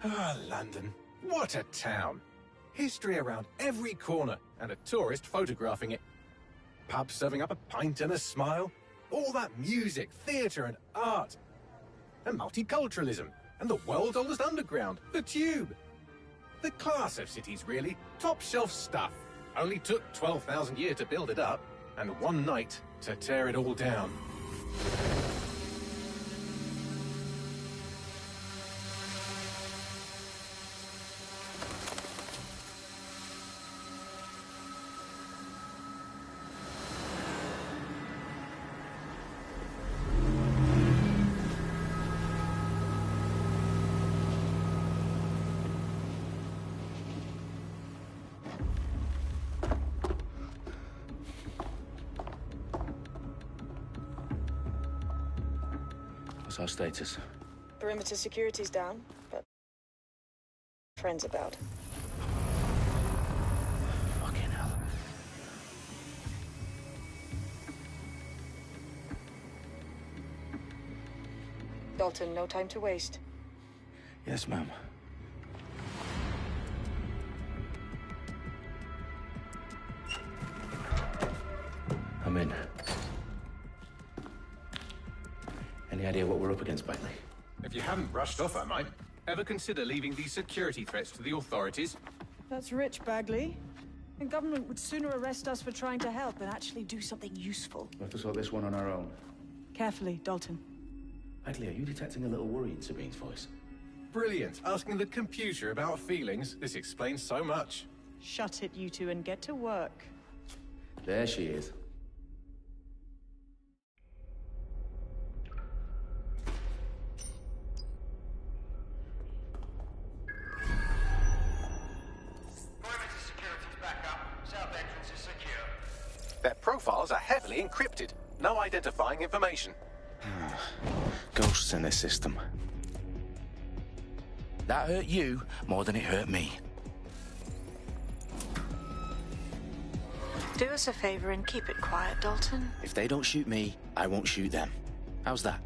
Ah, London. What a town. History around every corner, and a tourist photographing it. Pubs serving up a pint and a smile. All that music, theatre and art. And multiculturalism. And the world's oldest underground, the Tube. The class of cities, really. Top shelf stuff. Only took 12,000 years to build it up, and one night to tear it all down. What's our status? Perimeter security's down, but friends about. Fucking hell. Dalton, no time to waste. Yes, ma'am. I'm in. Any idea what we're up against, Bailey? If you haven't brushed off, I might. Ever consider leaving these security threats to the authorities? That's rich, Bagley. The government would sooner arrest us for trying to help than actually do something useful. We have to sort this one on our own. Carefully, Dalton. Bagley, are you detecting a little worry in Sabine's voice? Brilliant. Asking the computer about feelings. This explains so much. Shut it, you two, and get to work. There she is. Their profiles are heavily encrypted. No identifying information. Ghosts in this system. That hurt you more than it hurt me. Do us a favor and keep it quiet, Dalton. If they don't shoot me, I won't shoot them. How's that?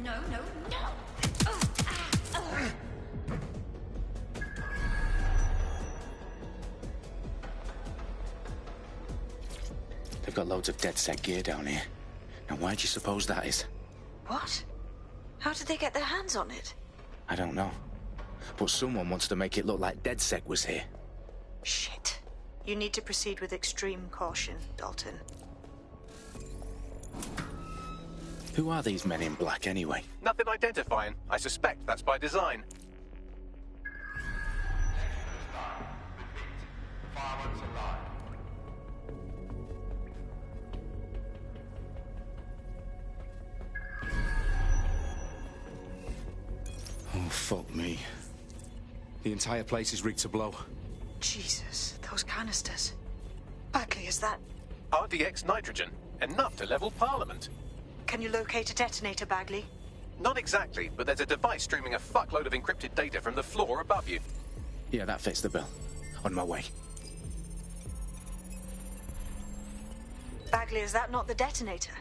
No, no, no! They've got loads of DedSec gear down here. Now, why do you suppose that is? What? How did they get their hands on it? I don't know. But someone wants to make it look like DedSec was here. Shit. You need to proceed with extreme caution, Dalton. Who are these men in black, anyway? Nothing identifying. I suspect that's by design. Oh, fuck me. The entire place is rigged to blow. Jesus, those canisters. Bagley, is that... RDX nitrogen. Enough to level Parliament. Can you locate a detonator, Bagley? Not exactly, but there's a device streaming a fuckload of encrypted data from the floor above you. Yeah, that fits the bill. On my way. Bagley, is that not the detonator?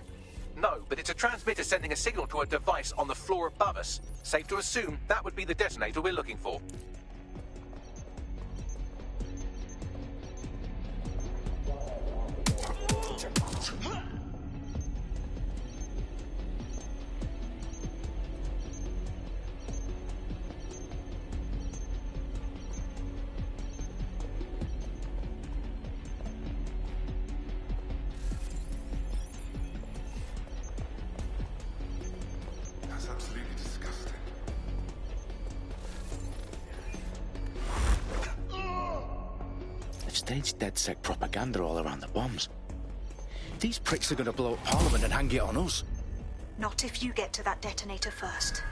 No, but it's a transmitter sending a signal to a device on the floor above us. Safe to assume that would be the detonator we're looking for. That's absolutely disgusting. They've staged DedSec propaganda all around the bombs. These pricks are going to blow up Parliament and hang it on us. Not if you get to that detonator first.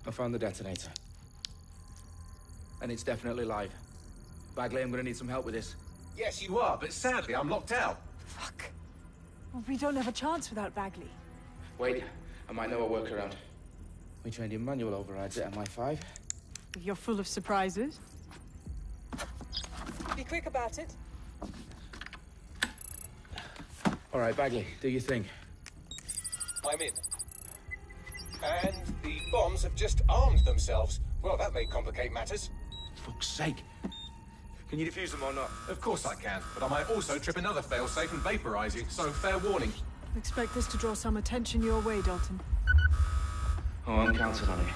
I found the detonator. And it's definitely live. Bagley, I'm gonna need some help with this. Yes, you are, but sadly, I'm locked out. Fuck. Well, we don't have a chance without Bagley. Wait, I might know a workaround. We trained in manual overrides at MI5. You're full of surprises. Be quick about it. All right, Bagley, do your thing. I'm in. And the bombs have just armed themselves. Well, that may complicate matters. Fuck's sake. Can you defuse them or not? Of course I can, but I might also trip another failsafe and vaporize you, so fair warning. Expect this to draw some attention your way, Dalton. Oh, I'm counting on it.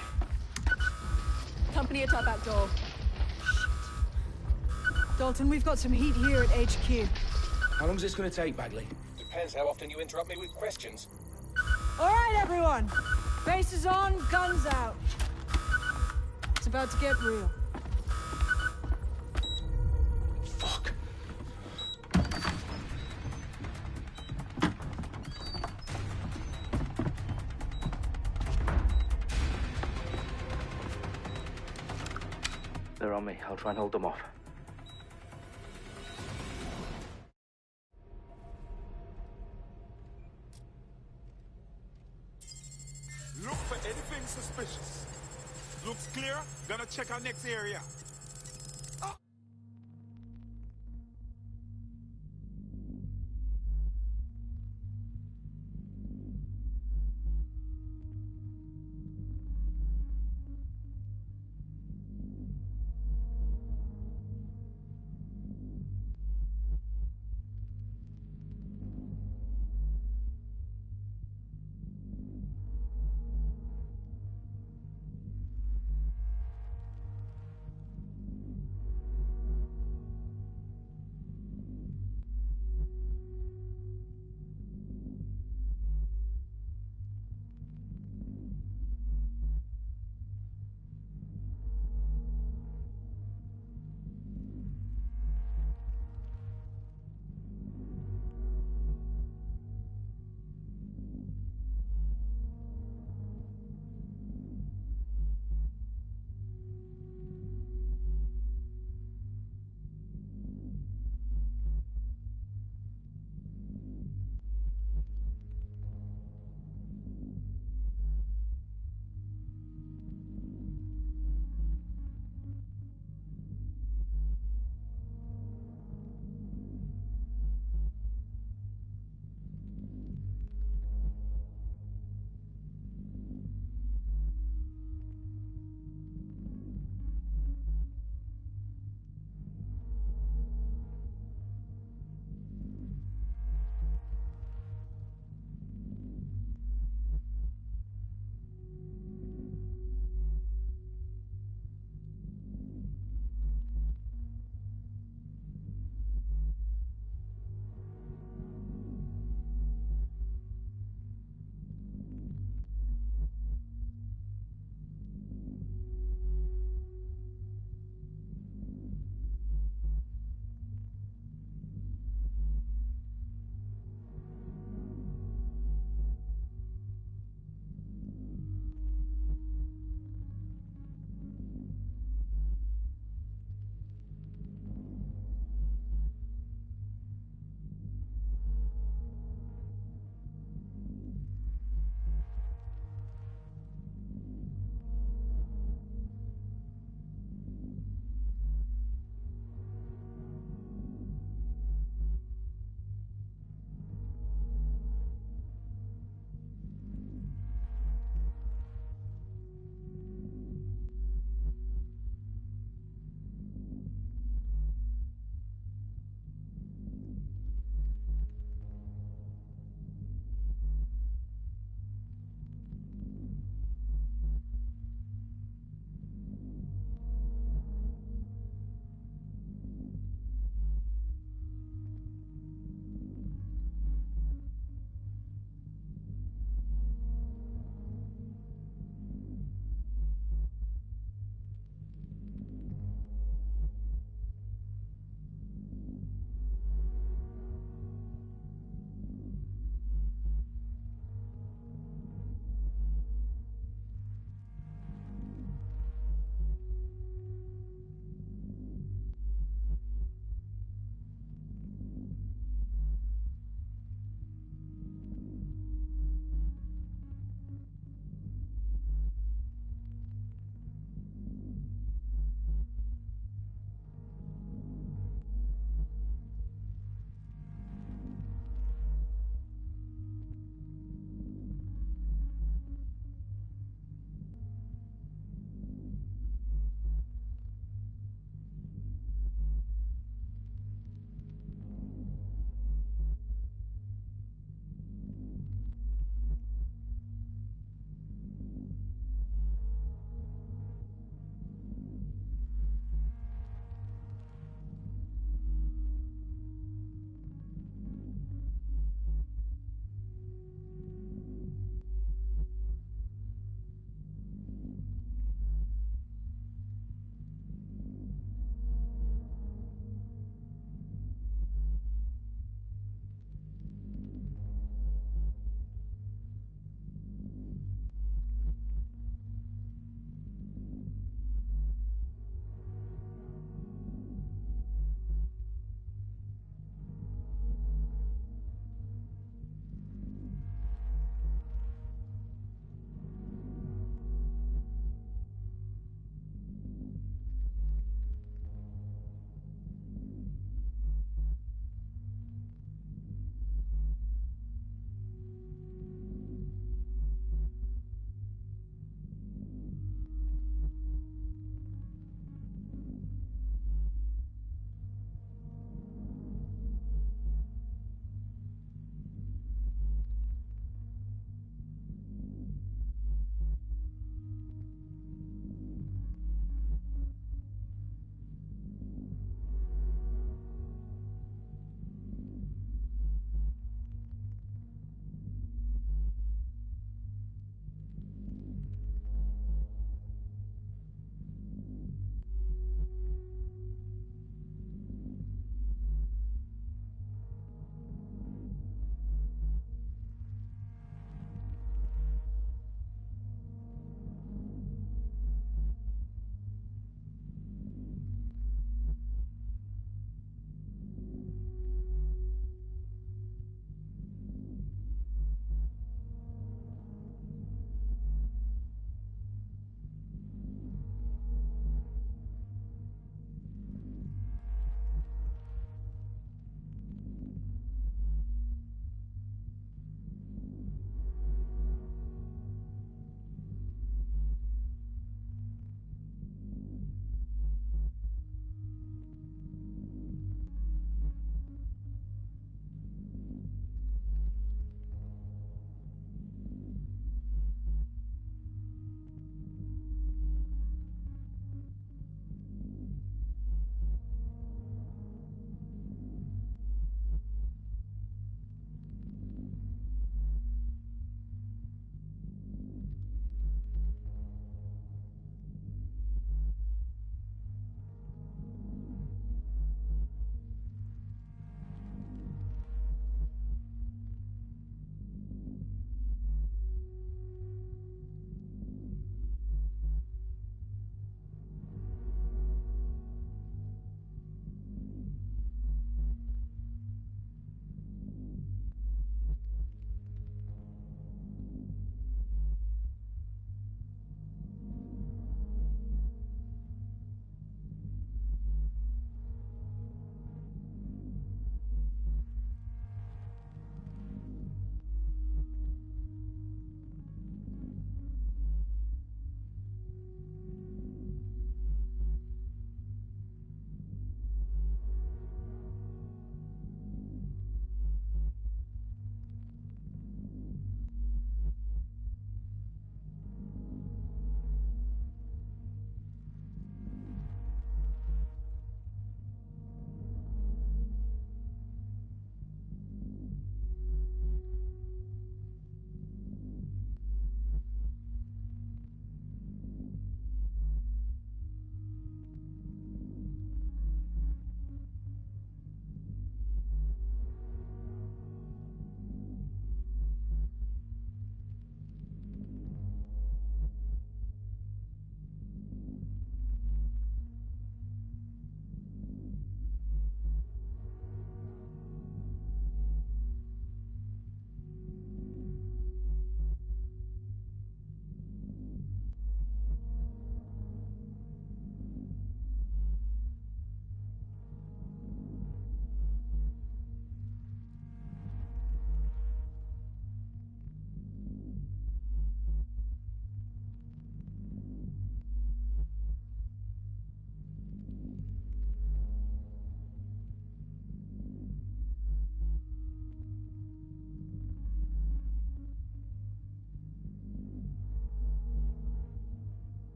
Company at our back door. Shit. Dalton, we've got some heat here at HQ. How long is this gonna take, Bagley? Depends how often you interrupt me with questions. All right, everyone. Faces on, guns out. It's about to get real. Fuck. They're on me. I'll try and hold them off. Look for anything suspicious. Looks clear. Gonna check our next area.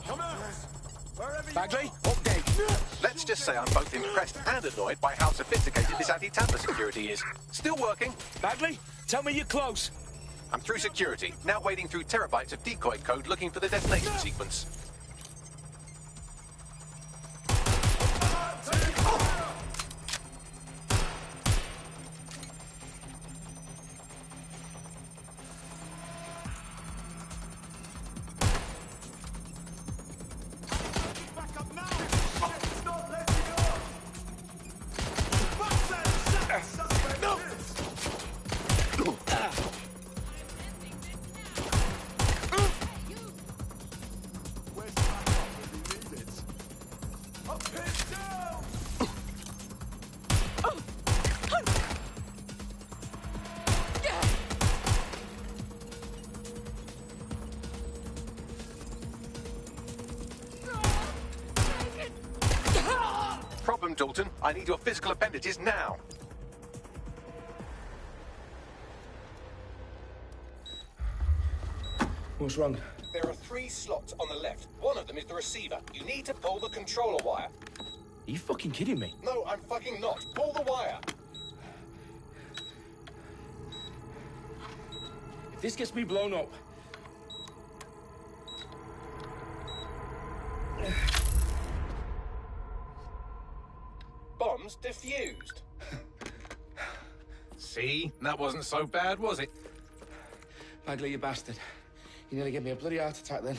Come out! Wherever you Bagley, update. Let's just say I'm both impressed and annoyed by how sophisticated this anti-tamper security is. Still working. Bagley, tell me you're close. I'm through security, now wading through terabytes of decoy code looking for the detonation sequence. back up now! It's not letting you off! Fuck that! Suspect No! is! Where's the backup if we need it? Up and down! Problem, Dalton. I need your physical appendages now. What's wrong? There are 3 slots on the left. One of them is the receiver. You need to pull the controller wire. Are you fucking kidding me? No, I'm fucking not. Pull the wire. If this gets me blown up... Bombs defused. See? That wasn't so bad, was it? Bagley, you bastard. You nearly gave me a bloody heart attack then.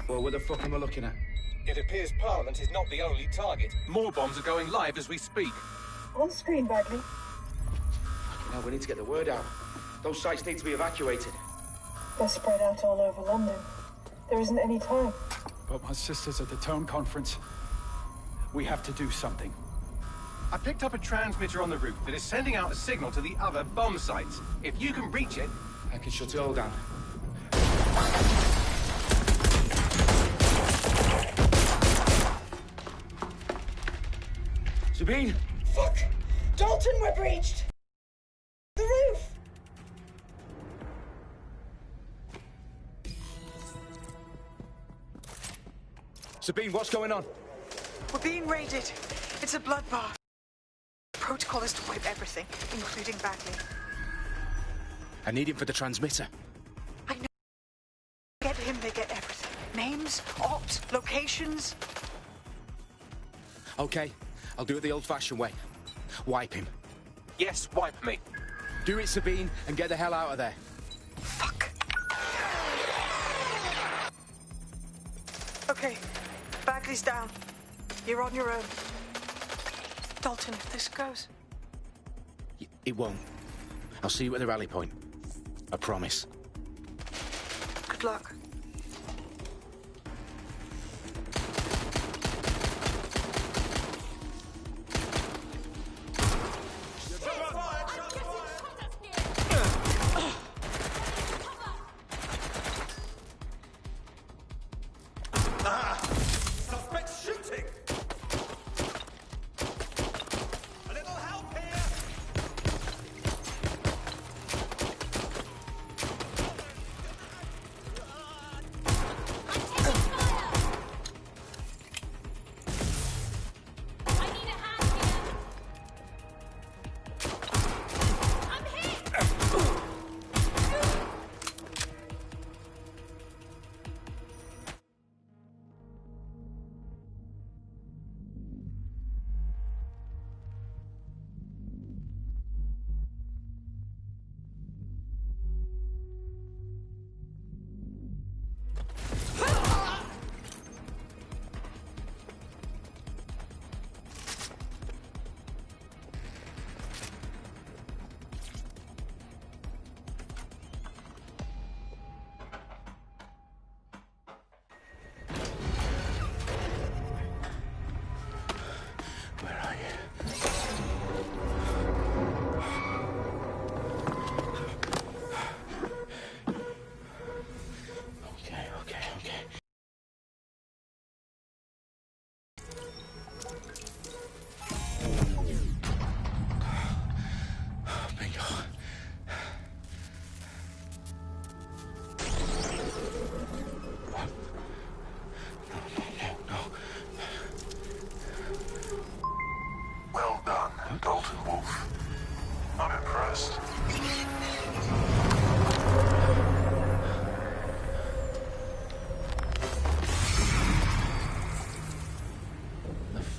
Whoa, what the fuck am I looking at? It appears Parliament is not the only target. More bombs are going live as we speak. On screen, Bagley. Now we need to get the word out. Those sites need to be evacuated. They're spread out all over London. There isn't any time. But my sister's at the town conference. We have to do something. I picked up a transmitter on the roof that is sending out a signal to the other bomb sites. If you can reach it... I can shut it all down. Sabine! Fuck! Dalton, we're breached! The roof! Sabine, what's going on? We're being raided. It's a bloodbath. Protocol is to wipe everything, including Bagley. I need him for the transmitter. I know. Get him, they get everything. Names, ops, locations. Okay, I'll do it the old-fashioned way. Wipe him. Yes, wipe me. Do it, Sabine, and get the hell out of there. Fuck. Okay, Bagley's down. You're on your own. Dalton, if this goes... It won't. I'll see you at the rally point. I promise. Good luck. Suspect shooting! A little help here!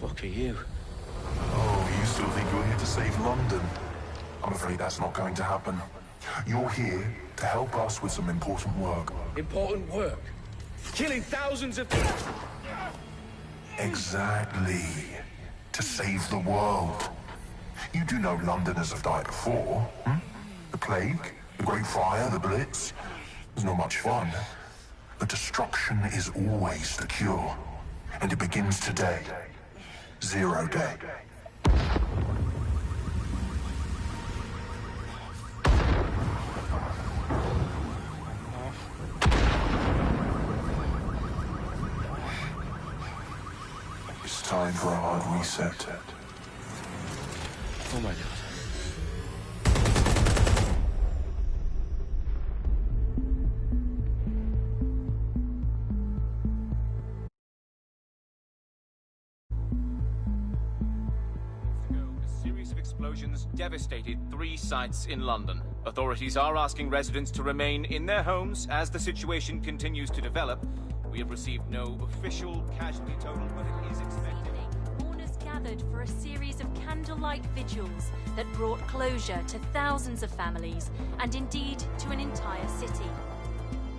fuck are you? Oh, you still think you're here to save London? I'm afraid that's not going to happen. You're here to help us with some important work. Important work? Killing thousands of people? Exactly. To save the world. You do know Londoners have died before, hmm? The Plague, the Great Fire, the Blitz. It's not much fun. But destruction is always the cure. And it begins today. Zero Day. It's time for a hard reset. Oh my god. A series of explosions devastated 3 sites in London. Authorities are asking residents to remain in their homes as the situation continues to develop. We have received no official casualty total, but it is expected. Mourners gathered for a series of candlelight vigils that brought closure to thousands of families and indeed to an entire city.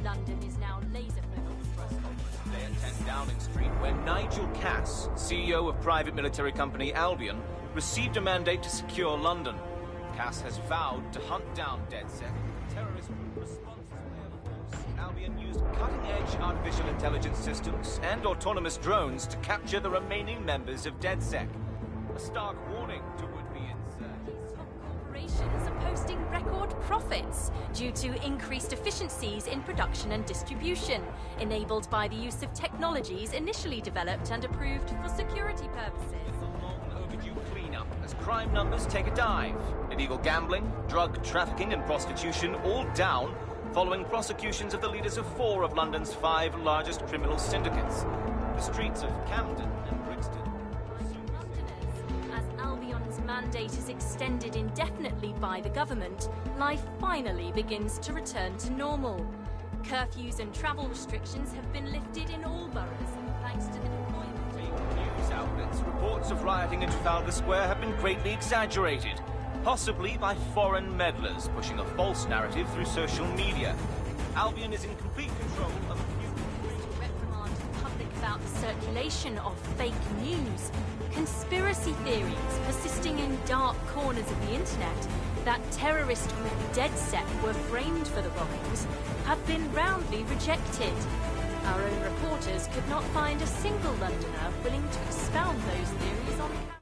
London is now laser-focused. Today at 10 Downing Street, where Nigel Cass, CEO of private military company Albion, received a mandate to secure London. Cass has vowed to hunt down DedSec, terrorist response. Albion used cutting-edge artificial intelligence systems and autonomous drones to capture the remaining members of DedSec. A stark warning to would-be insurgents. Top corporations are posting record profits due to increased efficiencies in production and distribution, enabled by the use of technologies initially developed and approved for security purposes. Cleanup as crime numbers take a dive. Illegal gambling, drug trafficking and prostitution all down following prosecutions of the leaders of 4 of London's 5 largest criminal syndicates. The streets of Camden and Brixton. Londoners, as Albion's mandate is extended indefinitely by the government, life finally begins to return to normal. Curfews and travel restrictions have been lifted in all boroughs, thanks to the deployment. News outlets, reports of rioting in Trafalgar Square have been greatly exaggerated, possibly by foreign meddlers pushing a false narrative through social media. Albion is in complete control of To reprimand the public about the circulation of fake news, conspiracy theories persisting in dark corners of the internet that terrorist group DedSec were framed for the bombings have been roundly rejected. Our own reporters could not find a single Londoner willing to expound those theories on camera.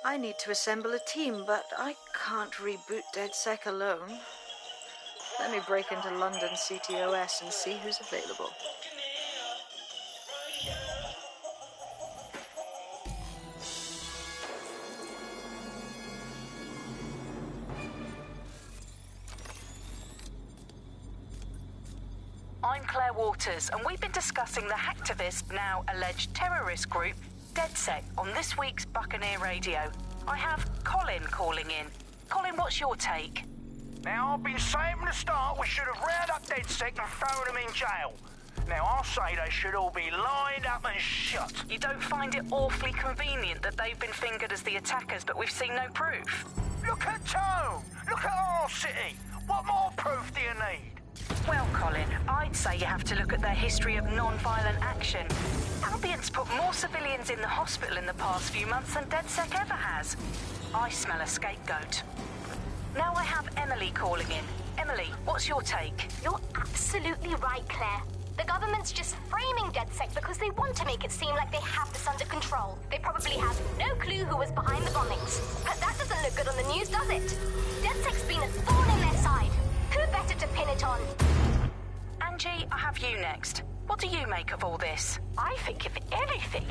I need to assemble a team, but I can't reboot DedSec alone. Let me break into London CTOS and see who's available. I'm Claire Waters, and we've been discussing the hacktivist, now alleged terrorist group, DedSec, on this week's Buccaneer Radio. I have Colin calling in. Colin, what's your take? Now, I've been saying from the start we should have rounded up DedSec and thrown them in jail. Now, I'll say they should all be lined up and shot. You don't find it awfully convenient that they've been fingered as the attackers, but we've seen no proof? Look at Tone! Look at our city! What more proof do you need? Well, Colin, I'd say you have to look at their history of non-violent action. Albion's put more civilians in the hospital in the past few months than DedSec ever has. I smell a scapegoat. Now I have Emily calling in. Emily, what's your take? You're absolutely right, Claire. The government's just framing DedSec because they want to make it seem like they have this under control. They probably have no clue who was behind the bombings. But that doesn't look good on the news, does it? DedSec's been a thorn in their side. Who better to pin it on? Angie, I have you next. What do you make of all this? I think, if anything,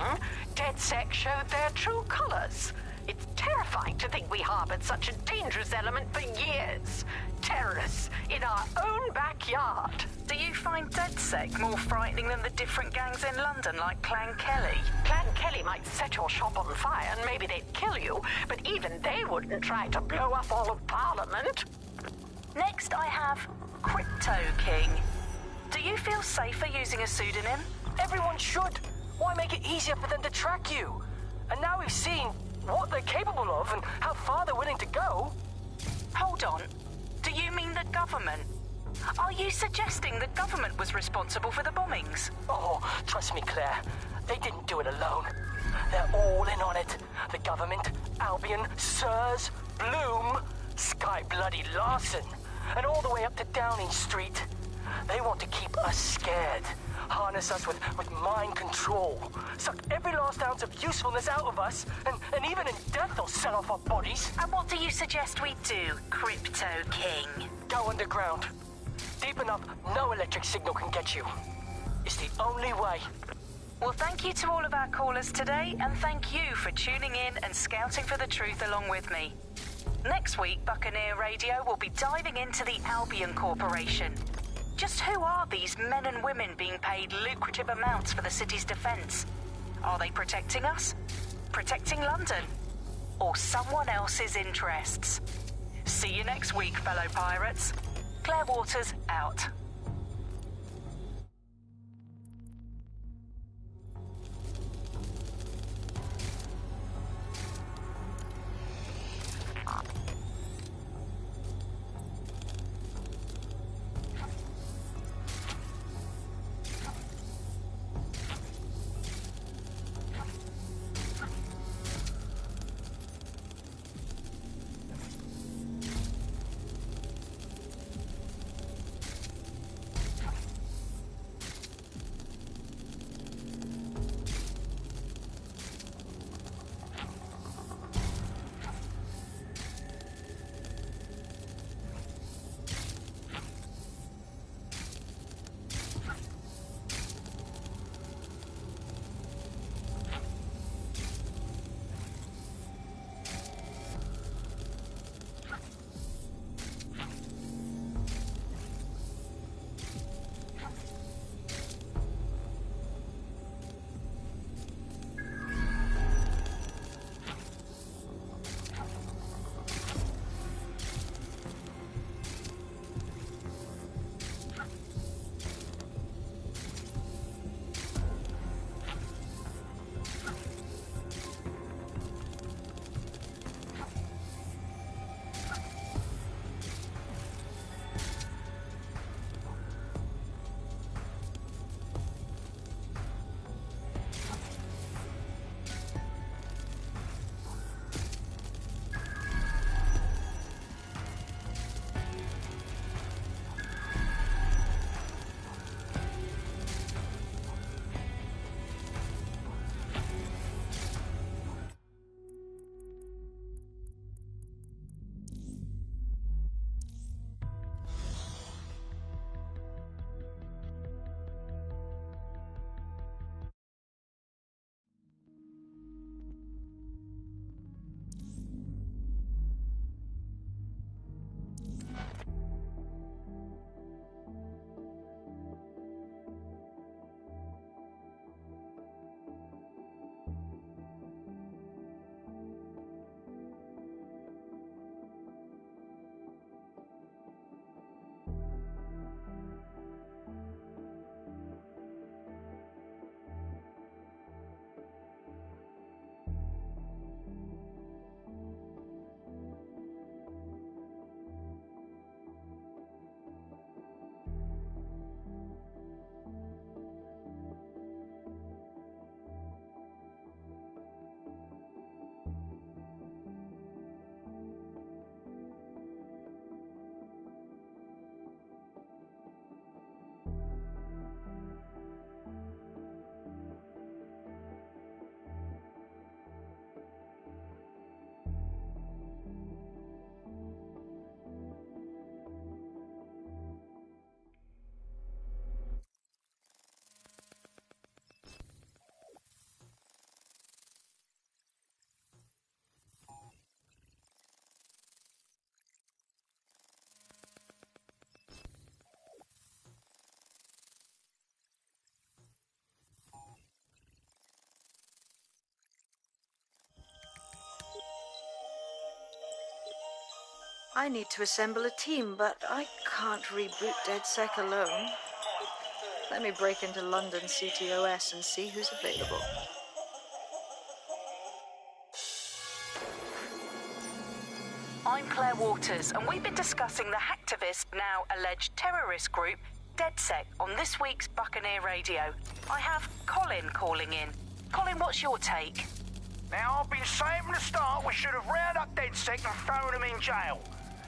DedSec showed their true colors. It's terrifying to think we harbored such a dangerous element for years. Terrorists in our own backyard. Do you find DedSec more frightening than the different gangs in London, like Clan Kelly? Clan Kelly might set your shop on fire and maybe they'd kill you, but even they wouldn't try to blow up all of Parliament. Next, I have Crypto King. Do you feel safer using a pseudonym? Everyone should. Why make it easier for them to track you? And now we've seen what they're capable of and how far they're willing to go. Hold on. Do you mean the government? Are you suggesting the government was responsible for the bombings? Oh, trust me, Claire. They didn't do it alone. They're all in on it. The government, Albion, Sirs, Bloom, Sky Bloody Larson, and all the way up to Downing Street. They want to keep us scared, harness us with mind control, suck every last ounce of usefulness out of us, and even in death they'll sell off our bodies. And what do you suggest we do, Crypto King? Go underground. Deep enough, no electric signal can get you. It's the only way. Well, thank you to all of our callers today, and thank you for tuning in and scouting for the truth along with me. Next week, Buccaneer Radio will be diving into the Albion Corporation. Just who are these men and women being paid lucrative amounts for the city's defense? Are they protecting us? Protecting London? Or someone else's interests? See you next week, fellow pirates. Claire Waters, out. I need to assemble a team, but I can't reboot DedSec alone. Let me break into London CTOS and see who's available. I'm Claire Waters, and we've been discussing the hacktivist, now alleged terrorist group, DedSec, on this week's Buccaneer Radio. I have Colin calling in. Colin, what's your take? Now, I've been saying from the start we should have rounded up DedSec and thrown them in jail.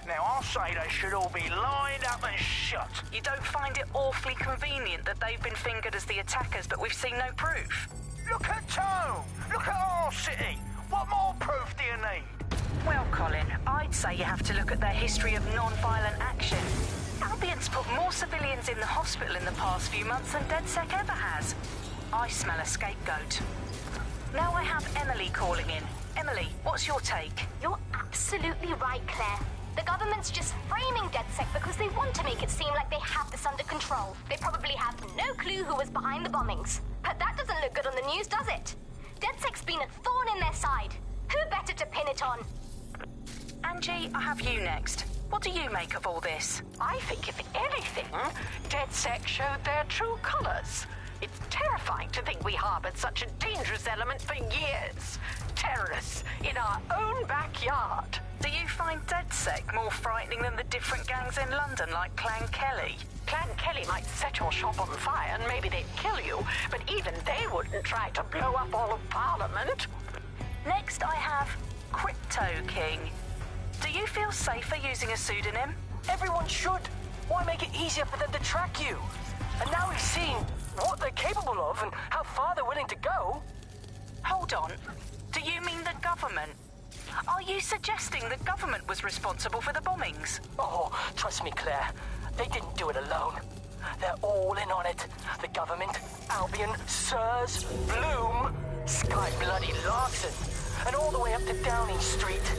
Now, I'll say they should all be lined up and shot. You don't find it awfully convenient that they've been fingered as the attackers, but we've seen no proof? Look at Tone! Look at our city! What more proof do you need? Well, Colin, I'd say you have to look at their history of non-violent action. Albion's put more civilians in the hospital in the past few months than DedSec ever has. I smell a scapegoat. Now I have Emily calling in. Emily, what's your take? You're absolutely right, Claire. The government's just framing DedSec because they want to make it seem like they have this under control. They probably have no clue who was behind the bombings. But that doesn't look good on the news, does it? DedSec's been a thorn in their side. Who better to pin it on? Angie, I have you next. What do you make of all this? I think, if anything, DedSec showed their true colors. It's terrifying to think we harbored such a dangerous element for years. Terrorists in our own backyard. Do you find DedSec more frightening than the different gangs in London, like Clan Kelly? Clan Kelly might set your shop on fire and maybe they'd kill you, but even they wouldn't try to blow up all of Parliament. Next, I have Crypto King. Do you feel safer using a pseudonym? Everyone should. Why make it easier for them to track you? And now we've seen what they're capable of and how far they're willing to go. Hold on. Do you mean the government? Are you suggesting the government was responsible for the bombings? Oh, trust me, Claire. They didn't do it alone. They're all in on it. The government, Albion, Sirs, Bloom, Sky Bloody Larson, and all the way up to Downing Street.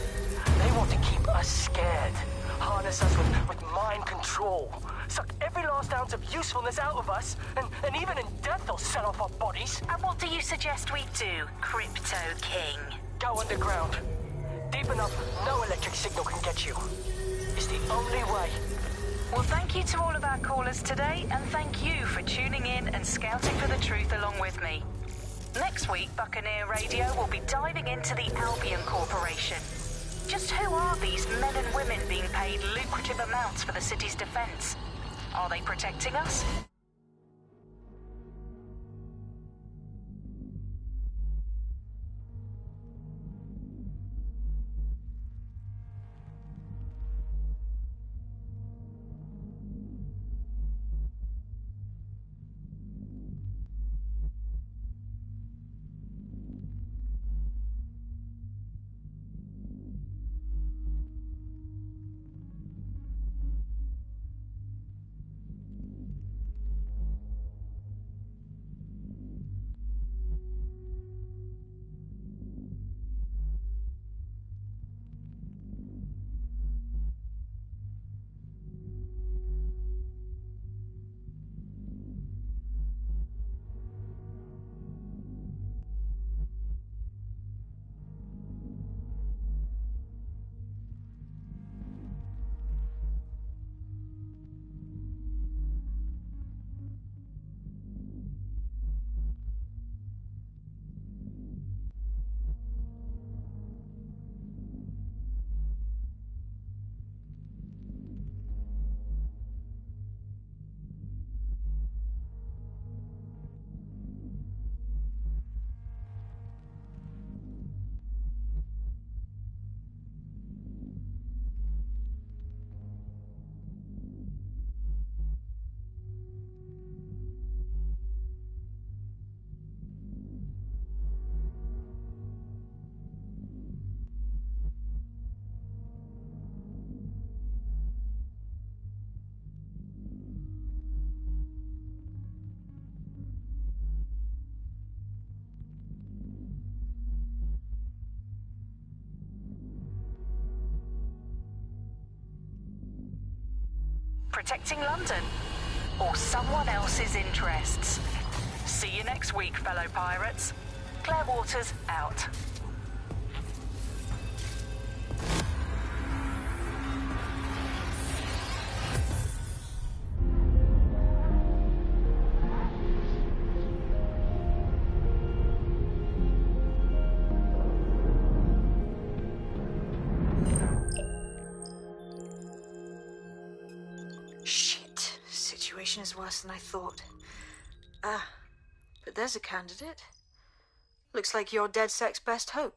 They want to keep us scared, harness us with mind control, suck every last ounce of usefulness out of us, and even in death they'll set off our bodies. And what do you suggest we do, Crypto King? Go underground. Deep enough, no electric signal can get you. It's the only way. Well, thank you to all of our callers today, and thank you for tuning in and scouting for the truth along with me. Next week, Buccaneer Radio will be diving into the Albion Corporation. Just who are these men and women being paid lucrative amounts for the city's defense? Are they protecting us? Protecting London, or someone else's interests. See you next week, fellow pirates. Claire Waters, out. situation is worse than I thought. But there's a candidate. Looks like you're DedSec's best hope.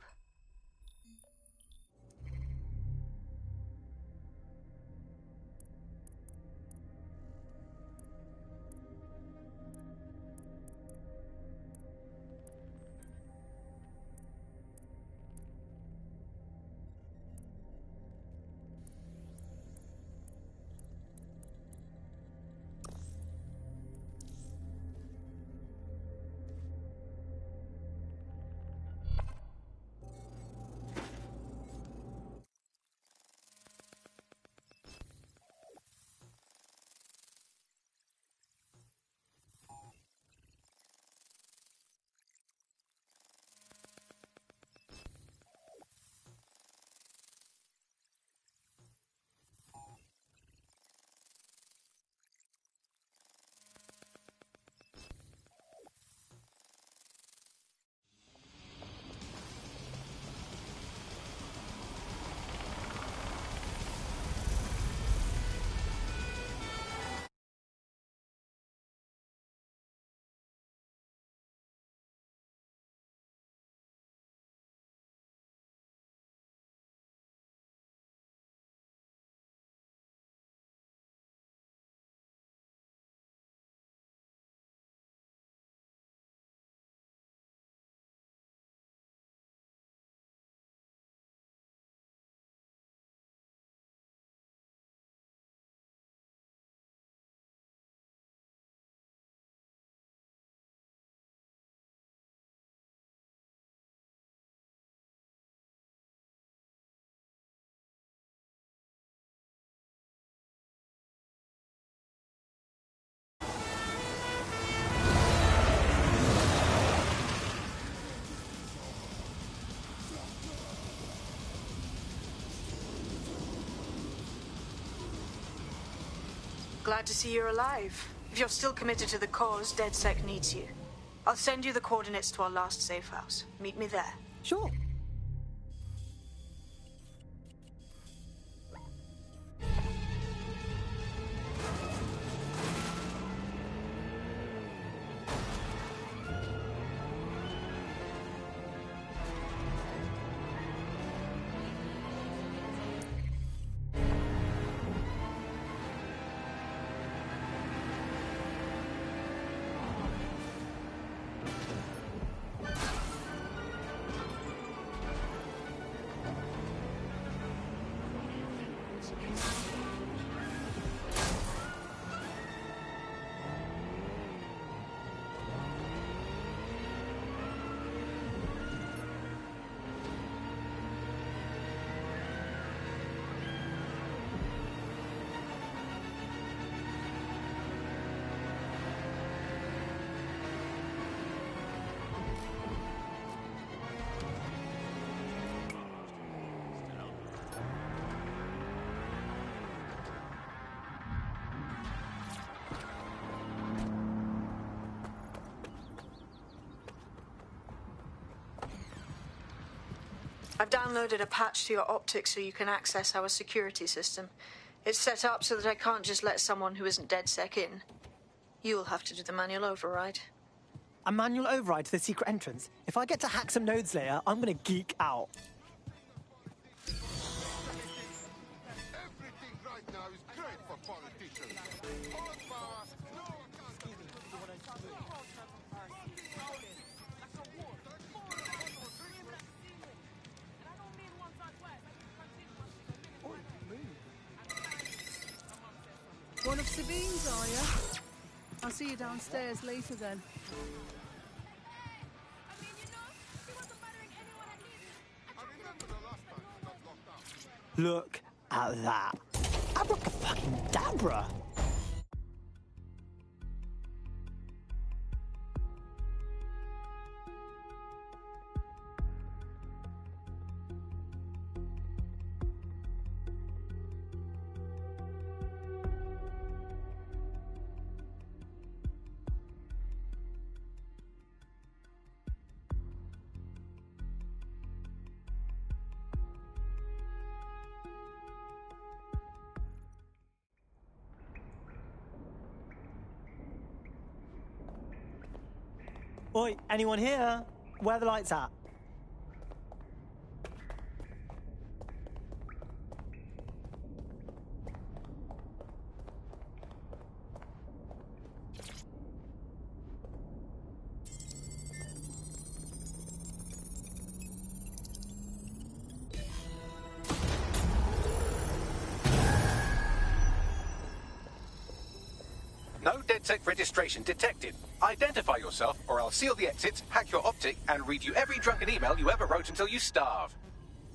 Glad to see you're alive. If you're still committed to the cause, DedSec needs you. I'll send you the coordinates to our last safe house. Meet me there. Sure. I've downloaded a patch to your optics so you can access our security system. It's set up so that I can't just let someone who isn't DedSec in. You'll have to do the manual override. A manual override to the secret entrance? If I get to hack some nodes later, I'm gonna geek out. Everything right now is great for politicians. One of Sabine's, are you? I'll see you downstairs later then. Look at that. Abracadabra! Oi, anyone here? Where are the lights at? No DedSec registration detected. Identify yourself, or I'll seal the exits, hack your optic, and read you every drunken email you ever wrote until you starve.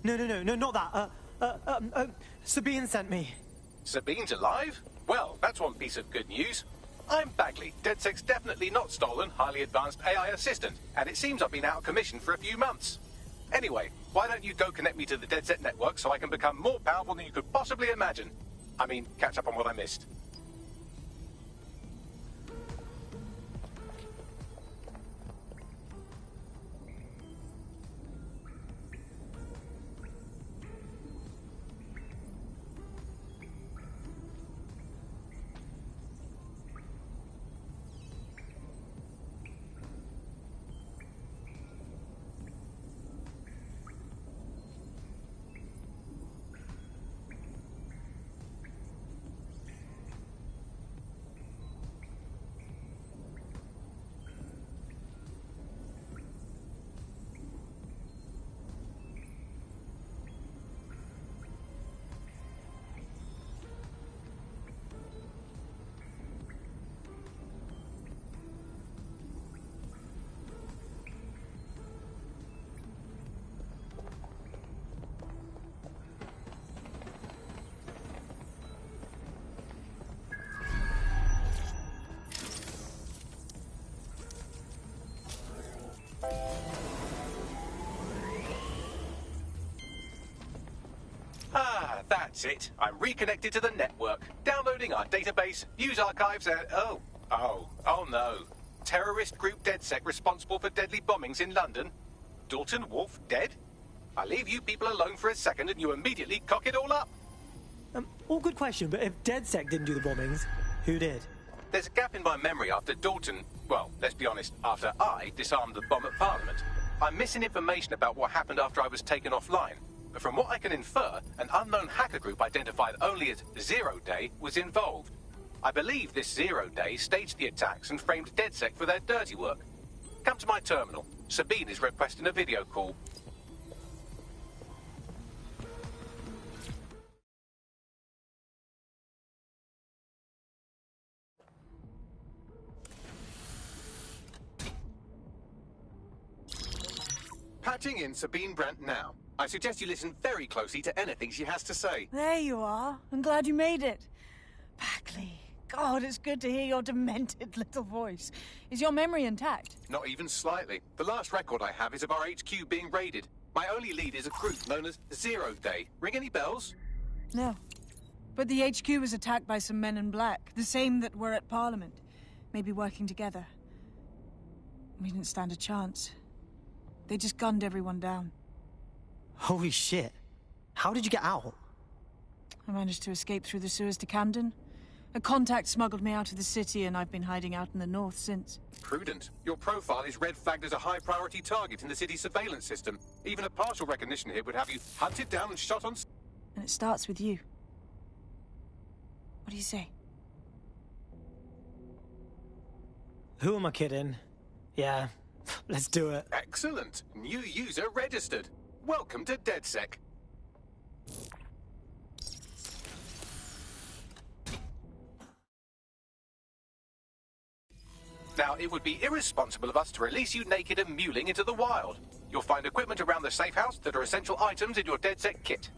No, not that. Sabine sent me. Sabine's alive? Well, that's one piece of good news. I'm Bagley, DedSec's definitely not stolen, highly advanced AI assistant, and it seems I've been out of commission for a few months. Anyway, why don't you go connect me to the DedSec network so I can become more powerful than you could possibly imagine? I mean, catch up on what I missed. That's it. I'm reconnected to the network. Downloading our database, news archives, and... Oh no. Terrorist group DedSec responsible for deadly bombings in London? Dalton Wolf dead? I leave you people alone for a second and you immediately cock it all up. All good question, but if DedSec didn't do the bombings, who did? There's a gap in my memory after Dalton... Well, let's be honest, after I disarmed the bomb at Parliament. I'm missing information about what happened after I was taken offline. But from what I can infer, an unknown hacker group identified only as Zero Day was involved. I believe this Zero Day staged the attacks and framed DedSec for their dirty work. Come to my terminal. Sabine is requesting a video call. Patching in Sabine Brandt now. I suggest you listen very closely to anything she has to say. There you are. I'm glad you made it. Bagley. God, it's good to hear your demented little voice. Is your memory intact? Not even slightly. The last record I have is of our HQ being raided. My only lead is a group known as Zero Day. Ring any bells? No. But the HQ was attacked by some men in black, the same that were at Parliament. Maybe working together. We didn't stand a chance. They just gunned everyone down. Holy shit. How did you get out? I managed to escape through the sewers to Camden. A contact smuggled me out of the city, and I've been hiding out in the north since. Prudent. Your profile is red flagged as a high-priority target in the city's surveillance system. Even a partial recognition here would have you hunted down and shot on... And it starts with you. What do you say? Who am I kidding? Yeah, let's do it. Excellent. New user registered. Welcome to DedSec. Now, it would be irresponsible of us to release you naked and mewling into the wild. You'll find equipment around the safe house that are essential items in your DedSec kit.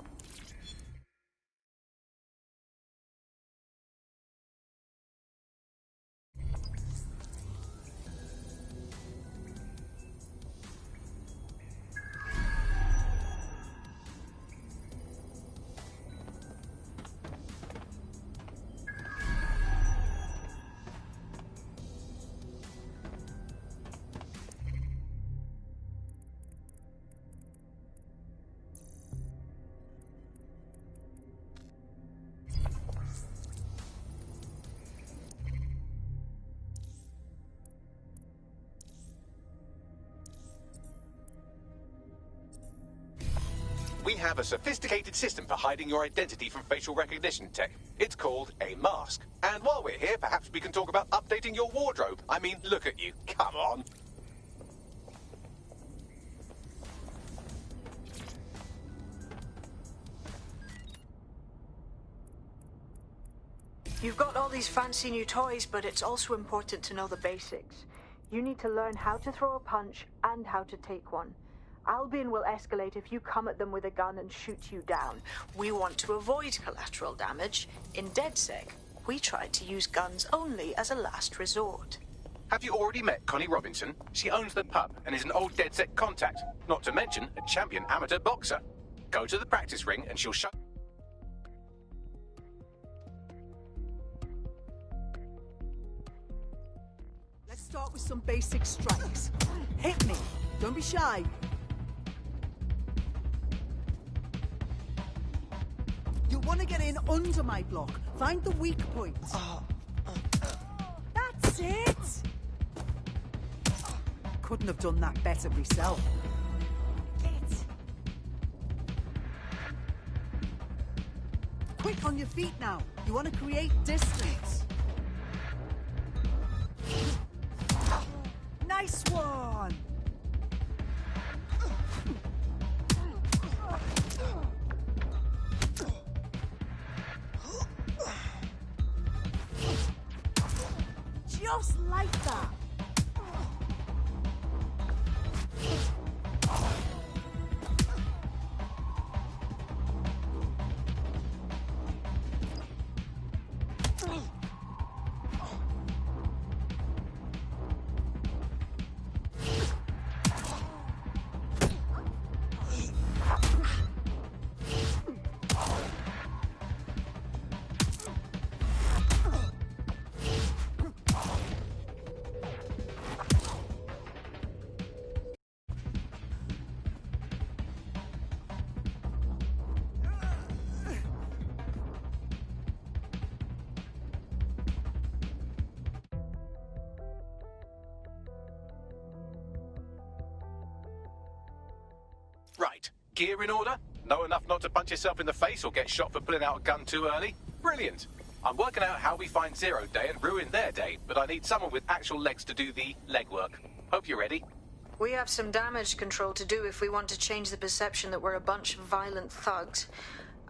we have a sophisticated system for hiding your identity from facial recognition tech. It's called a mask. And while we're here, perhaps we can talk about updating your wardrobe. I mean, look at you. Come on. You've got all these fancy new toys, but it's also important to know the basics. You need to learn how to throw a punch and how to take one. Albion will escalate if you come at them with a gun and shoot you down. We want to avoid collateral damage. In DedSec, we try to use guns only as a last resort. Have you already met Connie Robinson? She owns the pub and is an old DedSec contact, not to mention a champion amateur boxer. Go to the practice ring and she'll show... Let's start with some basic strikes. Hit me. Don't be shy. You'll want to get in under my block. Find the weak points. That's it! Couldn't have done that better myself. Quick on your feet now. You want to create distance. Nice one! Just like that. Right. Gear in order? Know enough not to punch yourself in the face or get shot for pulling out a gun too early? Brilliant. I'm working out how we find Zero Day and ruin their day, but I need someone with actual legs to do the legwork. Hope you're ready. We have some damage control to do if we want to change the perception that we're a bunch of violent thugs.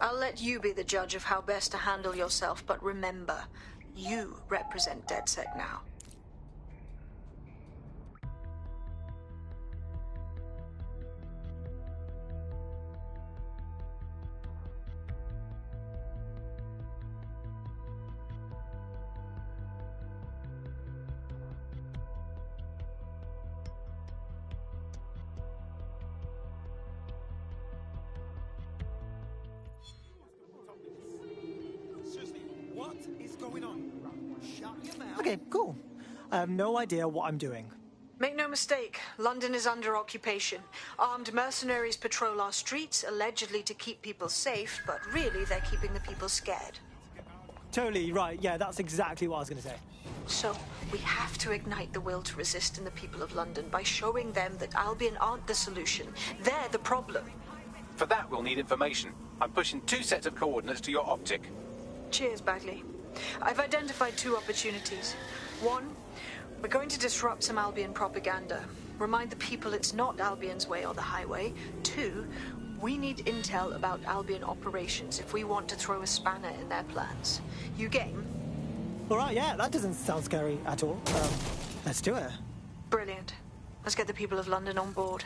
I'll let you be the judge of how best to handle yourself, but remember, you represent DedSec now. What is going on? Shut your mouth. Okay, cool. I have no idea what I'm doing. Make no mistake, London is under occupation. Armed mercenaries patrol our streets, allegedly to keep people safe, but really they're keeping the people scared. Totally right. Yeah, that's exactly what I was going to say. So, we have to ignite the will to resist in the people of London by showing them that Albion aren't the solution. They're the problem. For that, we'll need information. I'm pushing 2 sets of coordinates to your optic. Cheers, Bagley. I've identified 2 opportunities. 1, we're going to disrupt some Albion propaganda. Remind the people it's not Albion's way or the highway. 2, we need intel about Albion operations if we want to throw a spanner in their plans. You game? All right, yeah, that doesn't sound scary at all. Let's do it. Brilliant. Let's get the people of London on board.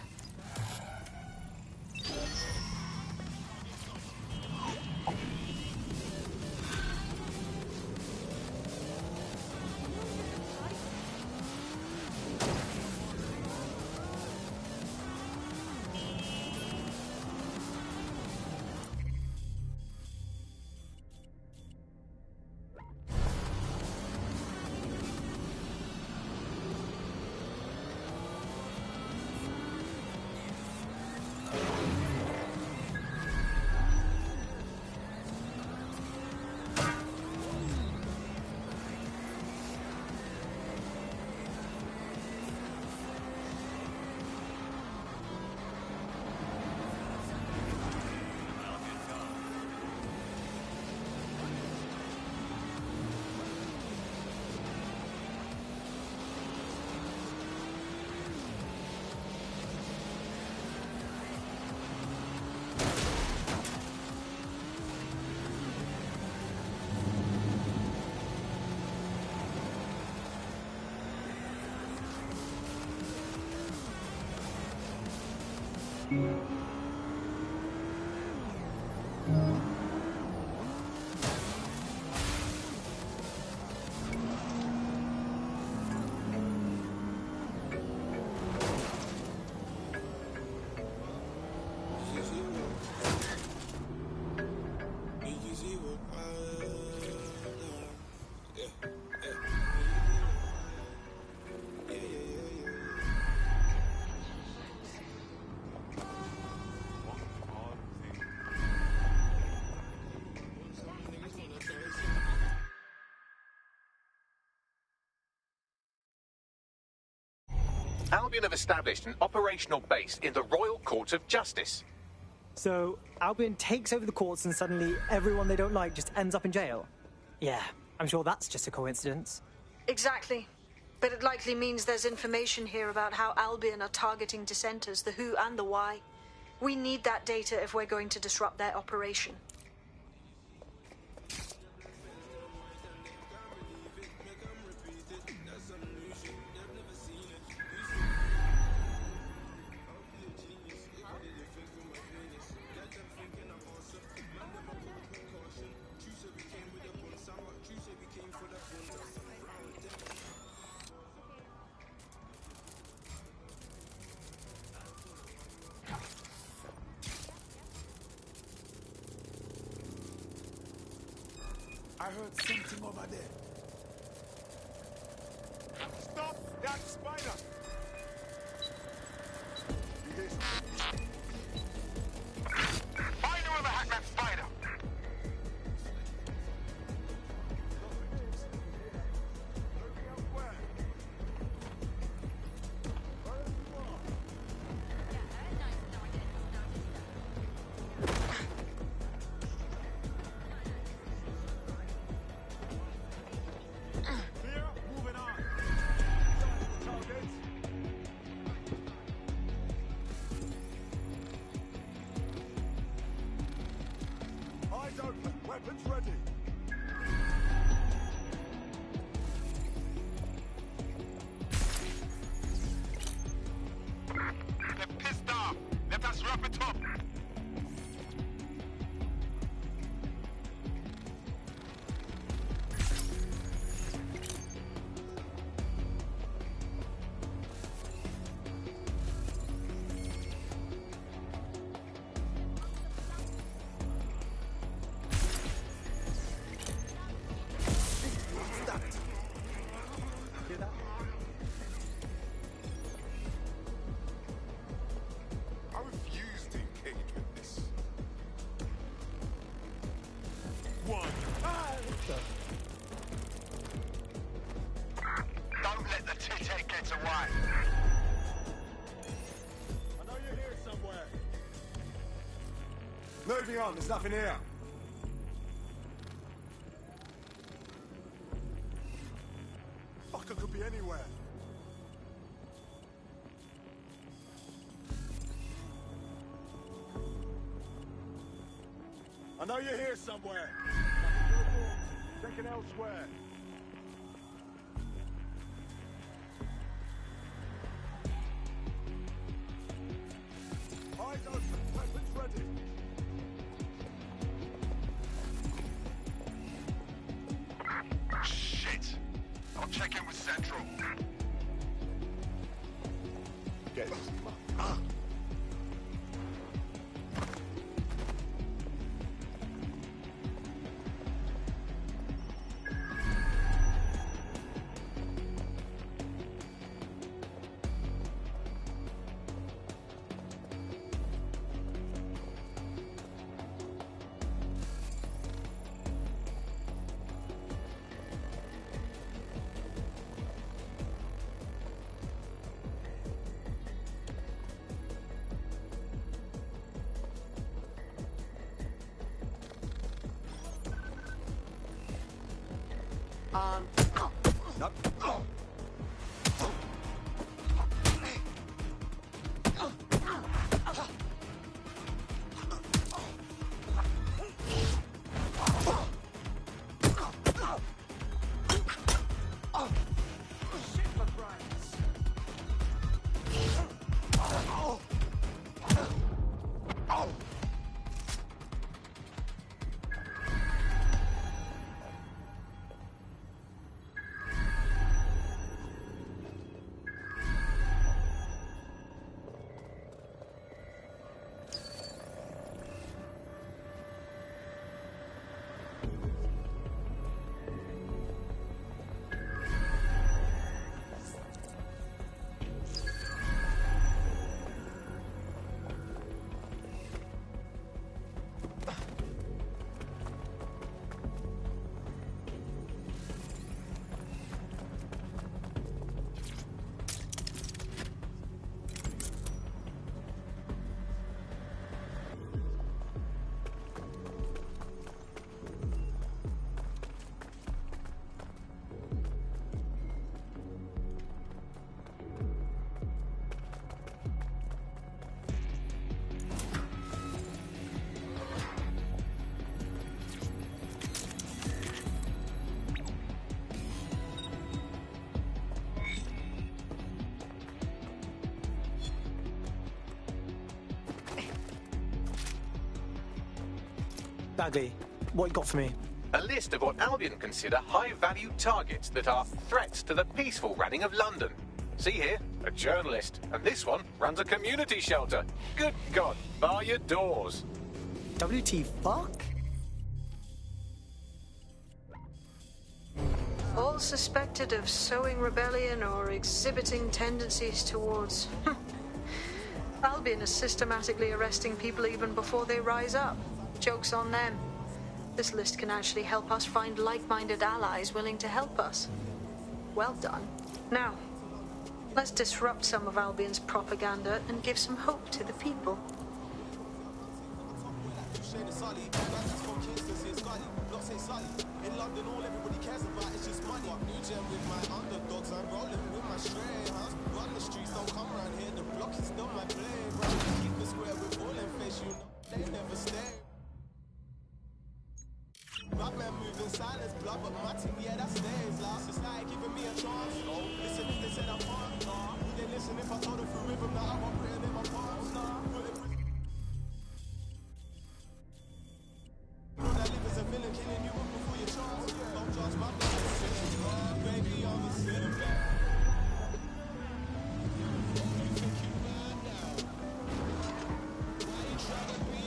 Albion have established an operational base in the Royal Court of Justice. So, Albion takes over the courts and suddenly everyone they don't like just ends up in jail? Yeah, I'm sure that's just a coincidence. Exactly. But it likely means there's information here about how Albion are targeting dissenters, the who and the why. We need that data if we're going to disrupt their operation. I heard something over there. Stop that spider! You hear something? Find whoever hacked that spider! Weapons ready. They're pissed off. Let us wrap it up. Don't let the tit-head get away. I know you're here somewhere. Moving on, there's nothing here. Fucker could be anywhere. I know you're here somewhere. Checking elsewhere. Eyes open, weapons ready. Shit! I'll check in with Central. Get this. Nope. Shit for brains. Bagley, what you got for me? A list of what Albion consider high-value targets that are threats to the peaceful running of London. See here, a journalist, and this one runs a community shelter. Good God, bar your doors. WT fuck? All suspected of sowing rebellion or exhibiting tendencies towards... Albion is systematically arresting people even before they rise up. Joke's on them. This list can actually help us find like-minded allies willing to help us. Well done. Now, let's disrupt some of Albion's propaganda and give some hope to the people. In London, all everybody cares about is just money. New gem with my underdogs, I'm rolling with my stray house. Run the streets, don't come around here. The block is still my play. Keep the square with all in face, you know they never stay. Batman moves in silence, blood, but my team, yeah, that stays last. It's like giving me a chance. Listen if they said I can't. Would they listen if I told them through rhythm that I want written in my palms? That live as a villain, killing you before your chance. Don't judge my business, baby, I'm a sinner. You think you mad now? Why you trying to be?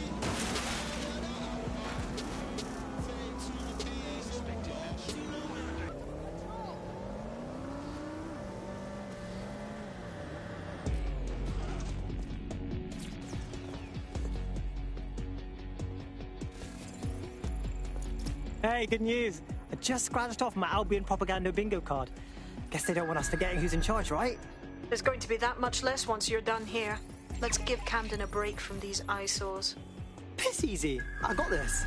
Hey, good news. I just scratched off my Albion propaganda bingo card. Guess they don't want us forgetting who's in charge, right? There's going to be that much less once you're done here. Let's give Camden a break from these eyesores. Piss easy. I got this.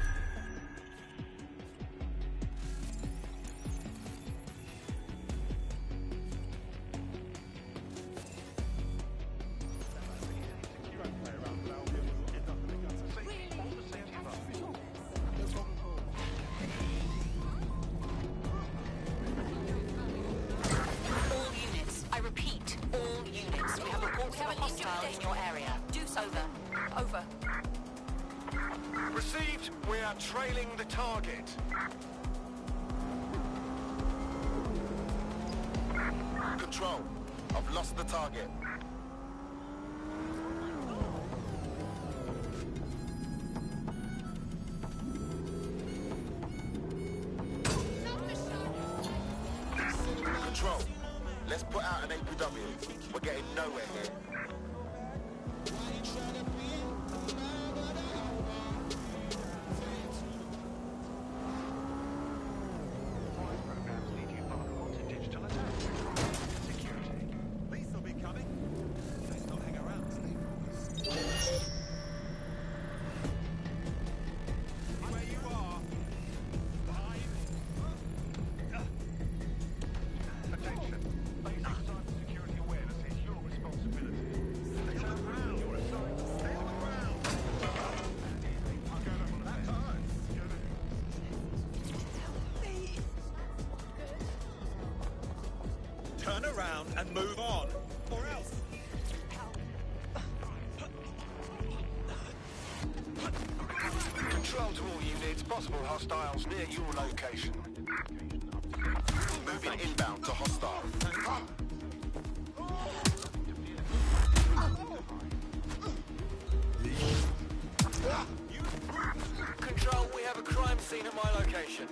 Received. We are trailing the target. Control. I've lost the target. Control. Let's put out an APW. We're getting nowhere here. Turn around and move on, or else. Control to all units. Possible hostiles near your location. Moving inbound to hostile. Control, we have a crime scene at my location.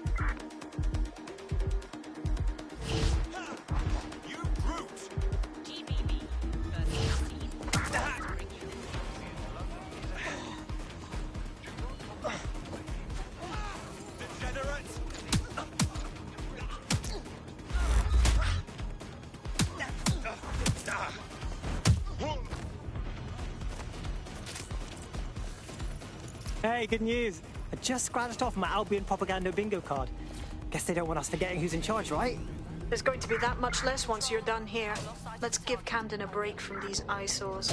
Hey, good news. I just scratched off my Albion propaganda bingo card. Guess they don't want us forgetting who's in charge, right? There's going to be that much less once you're done here. Let's give Camden a break from these eyesores.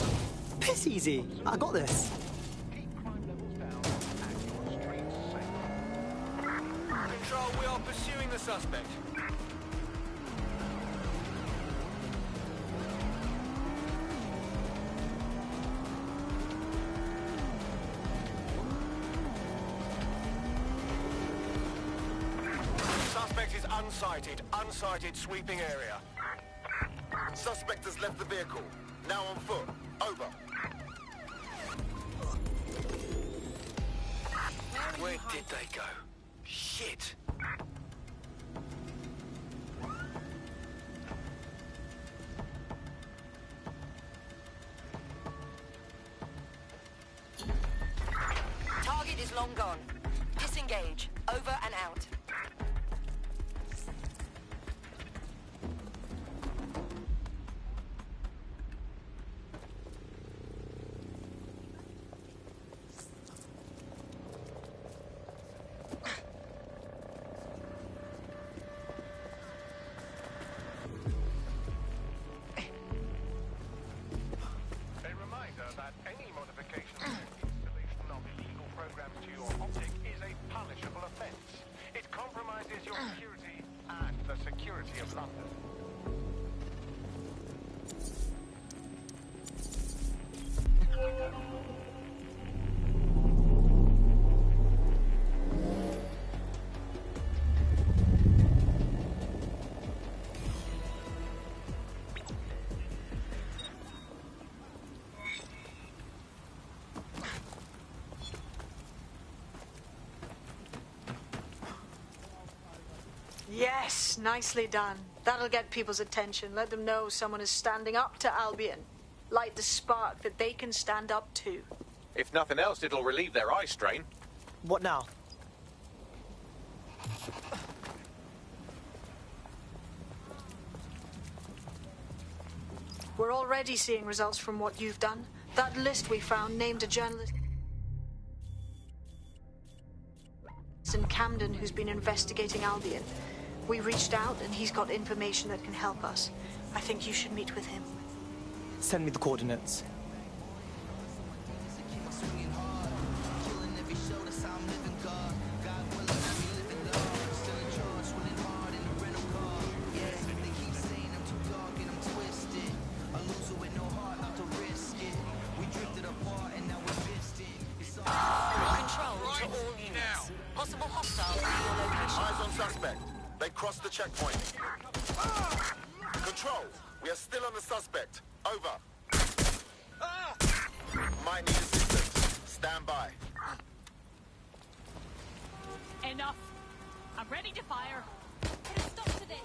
Piss easy. I got this. Control, we are pursuing the suspect. Unsighted sweeping area. Suspect has left the vehicle. Now on foot. Over. Where did they go? Shit! Target is long gone. Disengage. Over and out. Yes, nicely done. That'll get people's attention. Let them know someone is standing up to Albion. Light the spark that they can stand up to. If nothing else, it'll relieve their eye strain. What now? We're already seeing results from what you've done. That list we found named a journalist in Camden who's been investigating Albion. We reached out and he's got information that can help us. I think you should meet with him. Send me the coordinates. The checkpoint. Control, we are still on the suspect. Over. Might need assistance. Stand by. Enough. I'm ready to fire. Put a stop to this.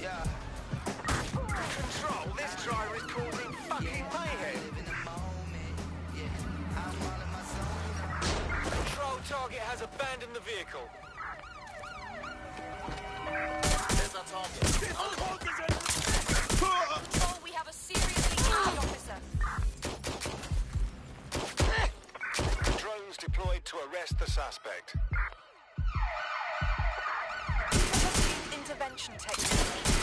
Yeah. Control, this driver is causing fucking mayhem. Control, target has abandoned the vehicle. There's our target. Control, we have a seriously injured officer. Drones deployed to arrest the suspect. Intervention technique.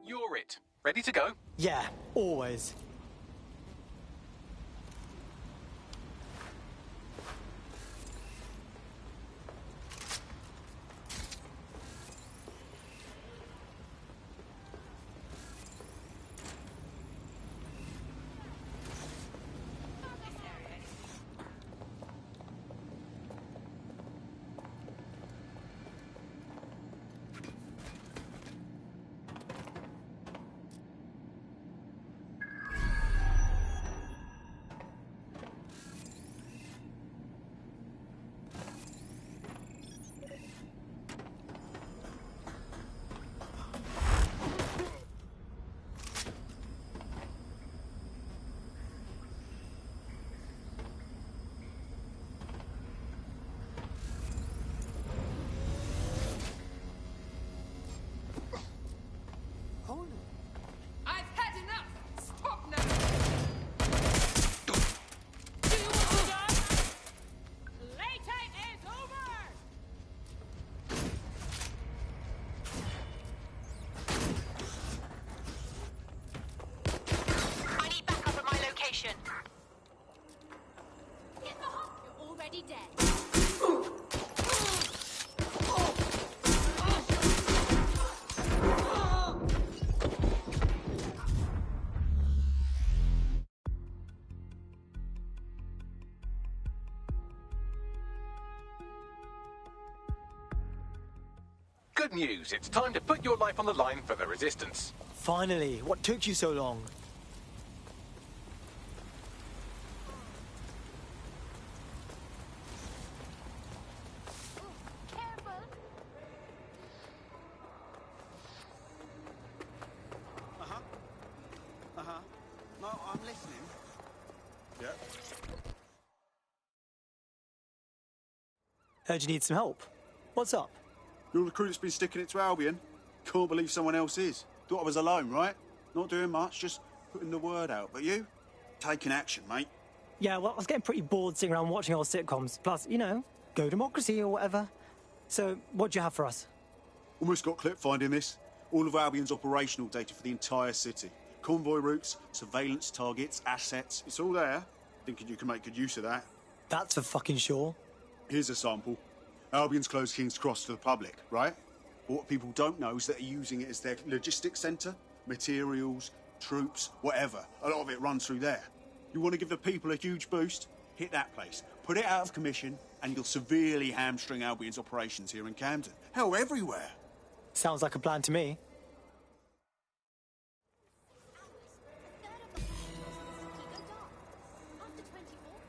You're it. Ready to go? Yeah, always. Good news. It's time to put your life on the line for the Resistance. Finally. What took you so long? No, I'm listening. Yeah. Heard you need some help. What's up? You're the crew that's been sticking it to Albion? Can't believe someone else is. Thought I was alone, right? Not doing much, just putting the word out. But you? Taking action, mate. Yeah, well, I was getting pretty bored sitting around watching old sitcoms. Plus, you know, go democracy or whatever. So, what do you have for us? Almost got clip finding this. All of Albion's operational data for the entire city. Convoy routes, surveillance targets, assets. It's all there. Thinking you can make good use of that. That's for fucking sure. Here's a sample. Albion's closed King's Cross to the public, right? But what people don't know is that they're using it as their logistics centre. Materials, troops, whatever. A lot of it runs through there. You want to give the people a huge boost? Hit that place. Put it out of commission, and you'll severely hamstring Albion's operations here in Camden. Hell, everywhere. Sounds like a plan to me.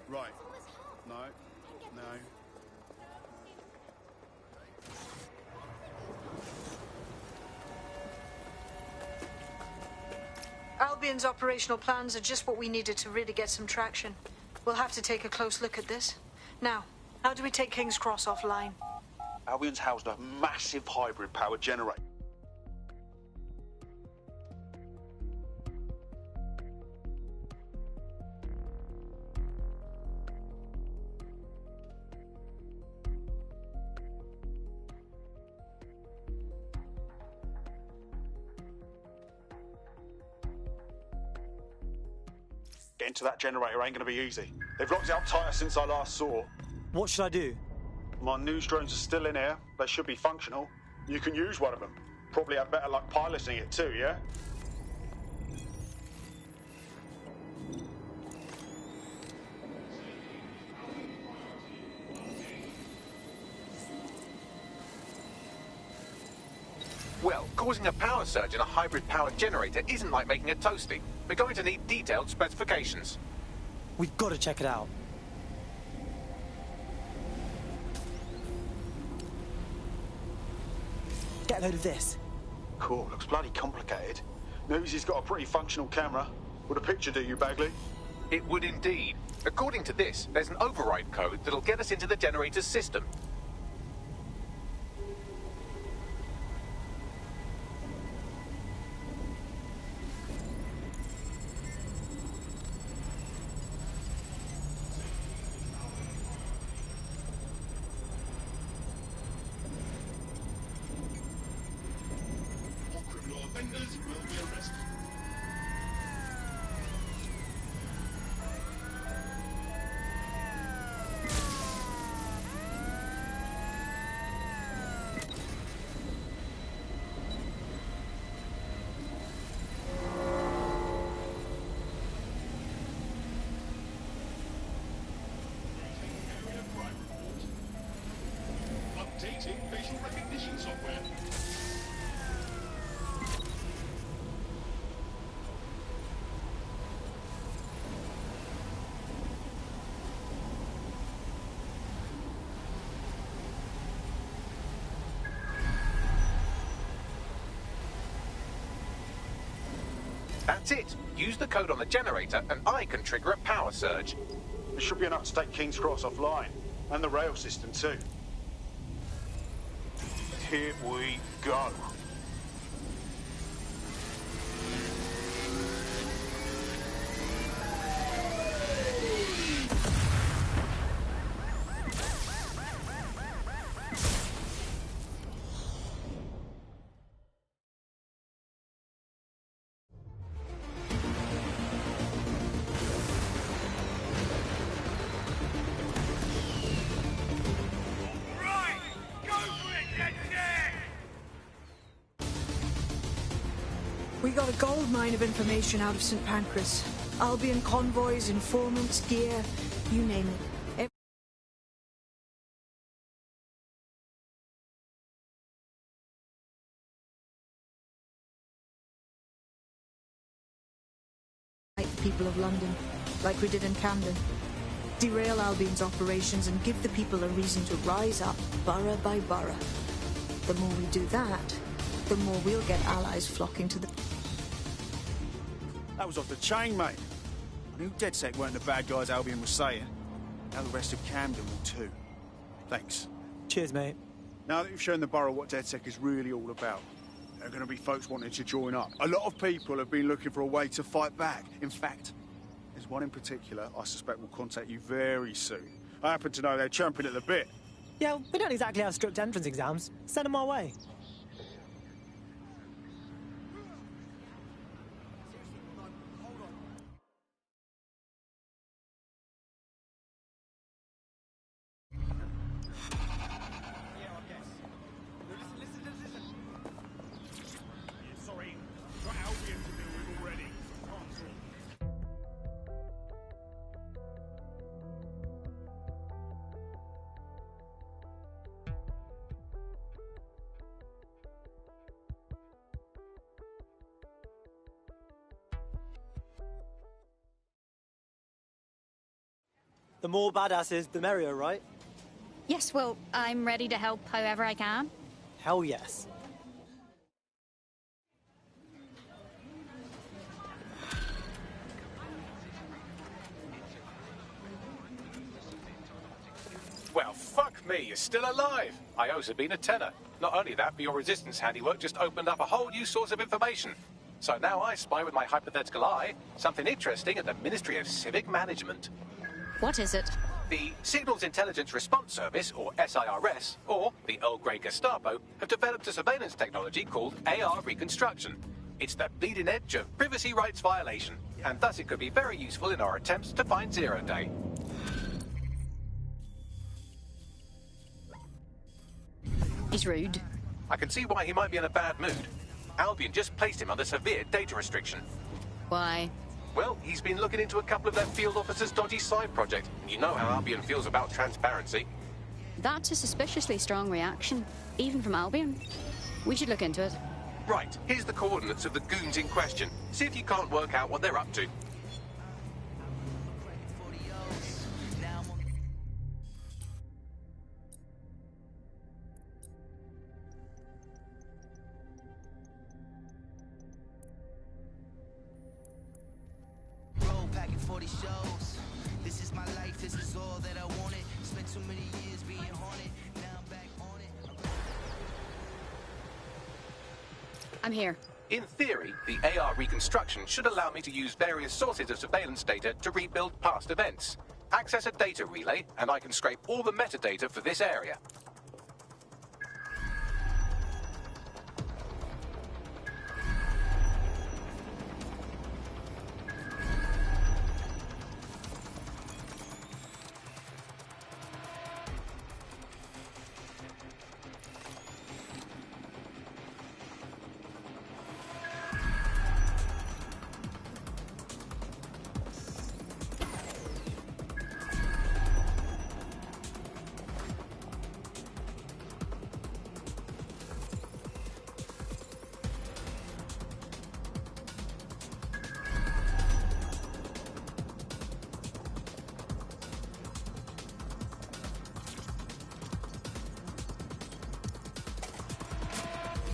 Right. No. No. Albion's operational plans are just what we needed to really get some traction. We'll have to take a close look at this. Now, how do we take King's Cross offline? Albion's housed a massive hybrid power generator. Getting to that generator ain't gonna be easy. They've locked it up tighter since I last saw. What should I do? My news drones are still in here. They should be functional. You can use one of them. Probably have better luck piloting it too, yeah? Well, causing a power surge in a hybrid power generator isn't like making a toasty. We're going to need detailed specifications. We've got to check it out. Get a load of this. Cool, looks bloody complicated. News he's got a pretty functional camera. Would a picture do you, Bagley? It would indeed. According to this, there's an override code that'll get us into the generator's system. Updating facial recognition software. That's it. Use the code on the generator and I can trigger a power surge. It should be enough to take King's Cross offline. And the rail system too. Here we go. We got a gold mine of information out of St. Pancras. Albion convoys, informants, gear, you name it. people of London, like we did in Camden. Derail Albion's operations and give the people a reason to rise up borough by borough. The more we do that, the more we'll get allies flocking to the... That was off the chain, mate. I knew DedSec weren't the bad guys Albion was saying. Now the rest of Camden will too. Thanks. Cheers, mate. Now that you've shown the borough what DedSec is really all about, there are going to be folks wanting to join up. A lot of people have been looking for a way to fight back. In fact, there's one in particular I suspect will contact you very soon. I happen to know they're champing at the bit. Yeah, we don't exactly have strict entrance exams. Send them our way. The more badasses, the merrier, right? Yes, well, I'm ready to help however I can. Hell yes. Well, fuck me, you're still alive. I owe Sabine tenner. Not only that, but your resistance handiwork just opened up a whole new source of information. So now I spy with my hypothetical eye something interesting at the Ministry of Civic Management. What is it? The Signals Intelligence Response Service, or SIRS, or the Earl Grey Gestapo, have developed a surveillance technology called AR reconstruction. It's the bleeding edge of privacy rights violation, and thus it could be very useful in our attempts to find Zero Day. He's rude. I can see why he might be in a bad mood. Albion just placed him under severe data restriction. Why? Well, he's been looking into a couple of their field officers' dodgy side project. You know how Albion feels about transparency. That's a suspiciously strong reaction, even from Albion. We should look into it. Right, here's the coordinates of the goons in question. See if you can't work out what they're up to. Shows. This is my life, this is all that I wanted. Spent too many years being haunted. Now I'm back on it. I'm here. In theory, the AR reconstruction should allow me to use various sources of surveillance data to rebuild past events. Access a data relay, and I can scrape all the metadata for this area.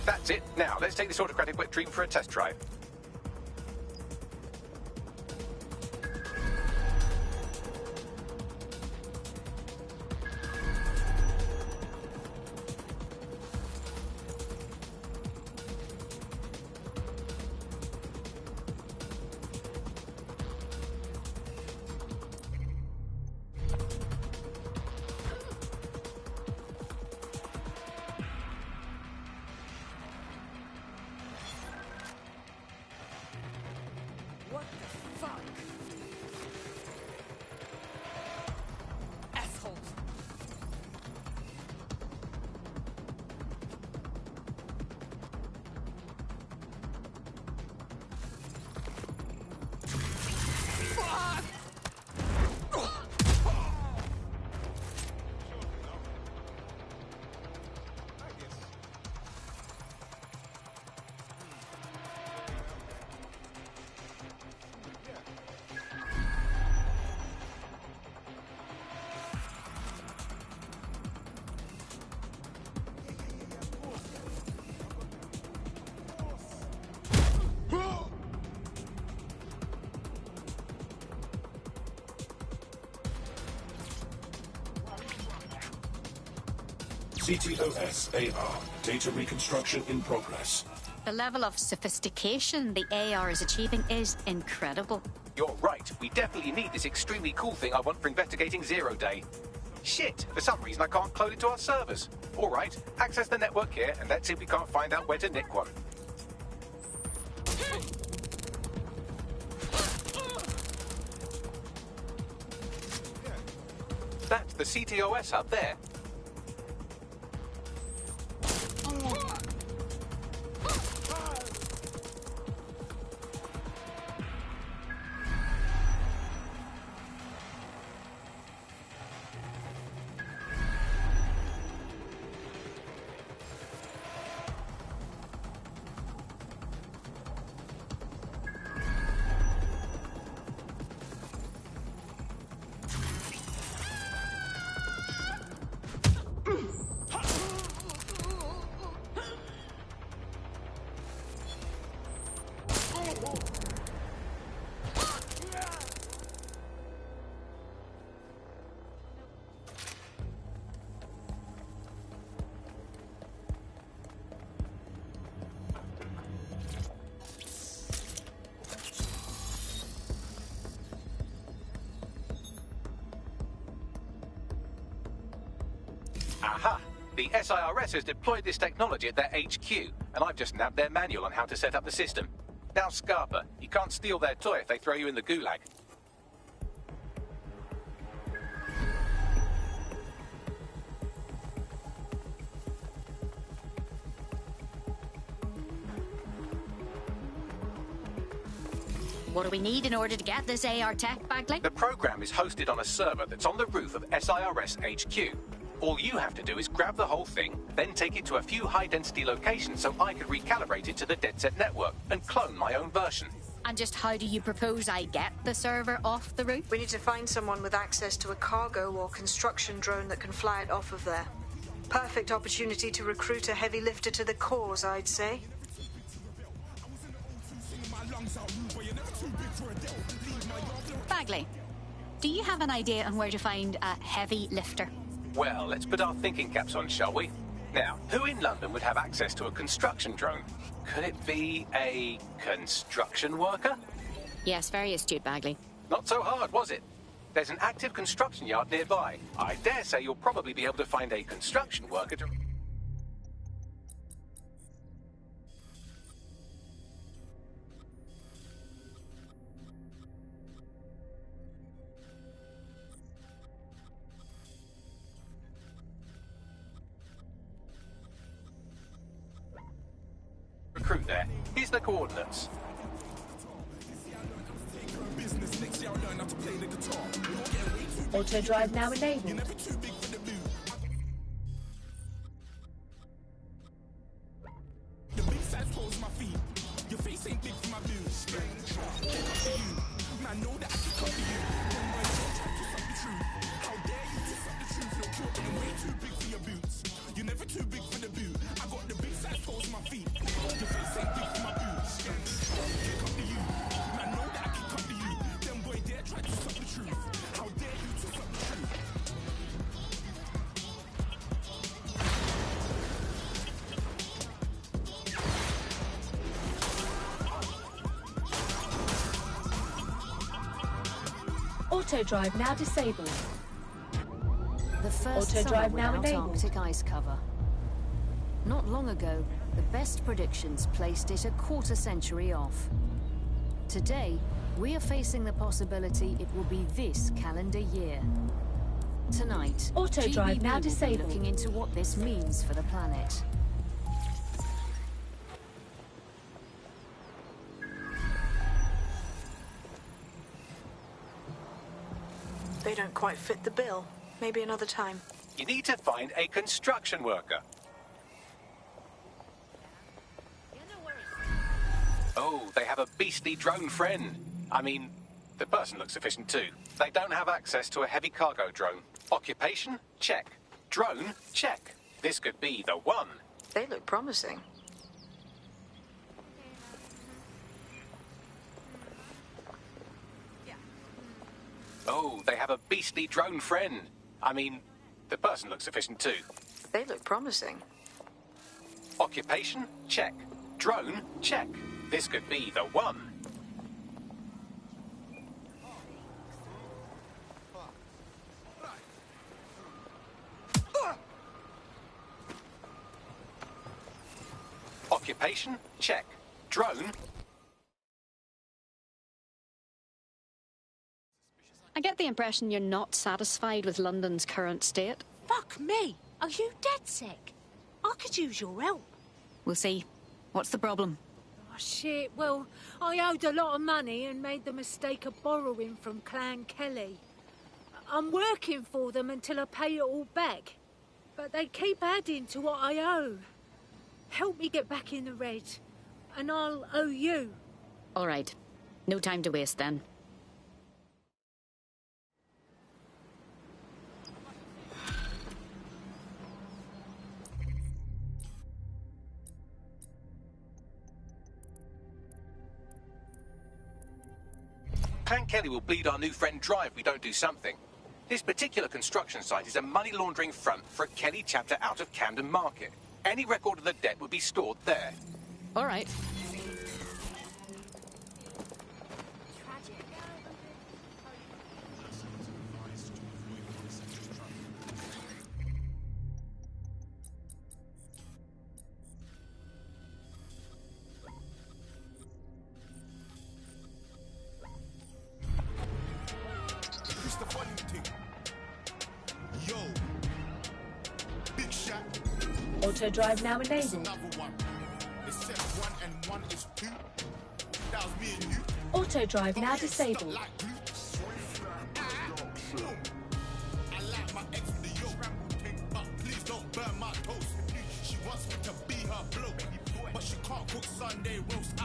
That's it. Now, let's take this autocratic wet dream for a test drive. CTOS-AR. Data reconstruction in progress. The level of sophistication the AR is achieving is incredible. You're right. We definitely need this extremely cool thing I want for investigating Zero Day. Shit, for some reason I can't clone it to our servers. All right, access the network here, and let's see if we can't find out where to nick one. That's the CTOS hub there. Aha! The SIRS has deployed this technology at their HQ, and I've just nabbed their manual on how to set up the system. Now, Scarpa, you can't steal their toy if they throw you in the gulag. What do we need in order to get this AR tech, Bagley? The program is hosted on a server that's on the roof of SIRS HQ. All you have to do is grab the whole thing, then take it to a few high-density locations so I can recalibrate it to the DedSec network and clone my own version. And just how do you propose I get the server off the roof? We need to find someone with access to a cargo or construction drone that can fly it off of there. Perfect opportunity to recruit a heavy lifter to the cause, I'd say. Bagley, do you have an idea on where to find a heavy lifter? Well, let's put our thinking caps on, shall we? Now, who in London would have access to a construction drone? Could it be a construction worker? Yes, very astute, Bagley. Not so hard, was it? There's an active construction yard nearby. I dare say you'll probably be able to find a construction worker to... recruit there. Here's the coordinates. Auto drive now enabled. Auto drive now disabled. The first Auto drive summer now without enabled. Arctic ice cover. Not long ago, the best predictions placed it a quarter century off. Today, we are facing the possibility it will be this calendar year. Tonight, Auto drive GBB now will be disabled. looking into what this means for the planet. They don't quite fit the bill. Maybe another time. You need to find a construction worker. Oh, they have a beastly drone friend. I mean, the person looks efficient too. They don't have access to a heavy cargo drone. Occupation? Check. Drone? Check. This could be the one. They look promising. Oh, they have a beastly drone friend. I mean, the person looks efficient too. They look promising. Occupation? Check. Drone? Check. This could be the one. Occupation? Check. Drone? I get the impression you're not satisfied with London's current state. Fuck me! Are you dead sick? I could use your help. We'll see. What's the problem? Oh, shit. Well, I owed a lot of money and made the mistake of borrowing from Clan Kelly. I'm working for them until I pay it all back. But they keep adding to what I owe. Help me get back in the red, and I'll owe you. All right. No time to waste, then. Clan Kelly will bleed our new friend dry if we don't do something. This particular construction site is a money laundering front for a Kelly chapter out of Camden Market. Any record of the debt would be stored there. All right. It's the funny thing. Yo, big shot. Auto drive now enabled. Another one. It said 1 and 1 is 2. That was me and you. Auto drive now disabled. I like my ex with the yo. But please don't burn my toast. She wants me to be her bloke. But she can't cook Sunday roast.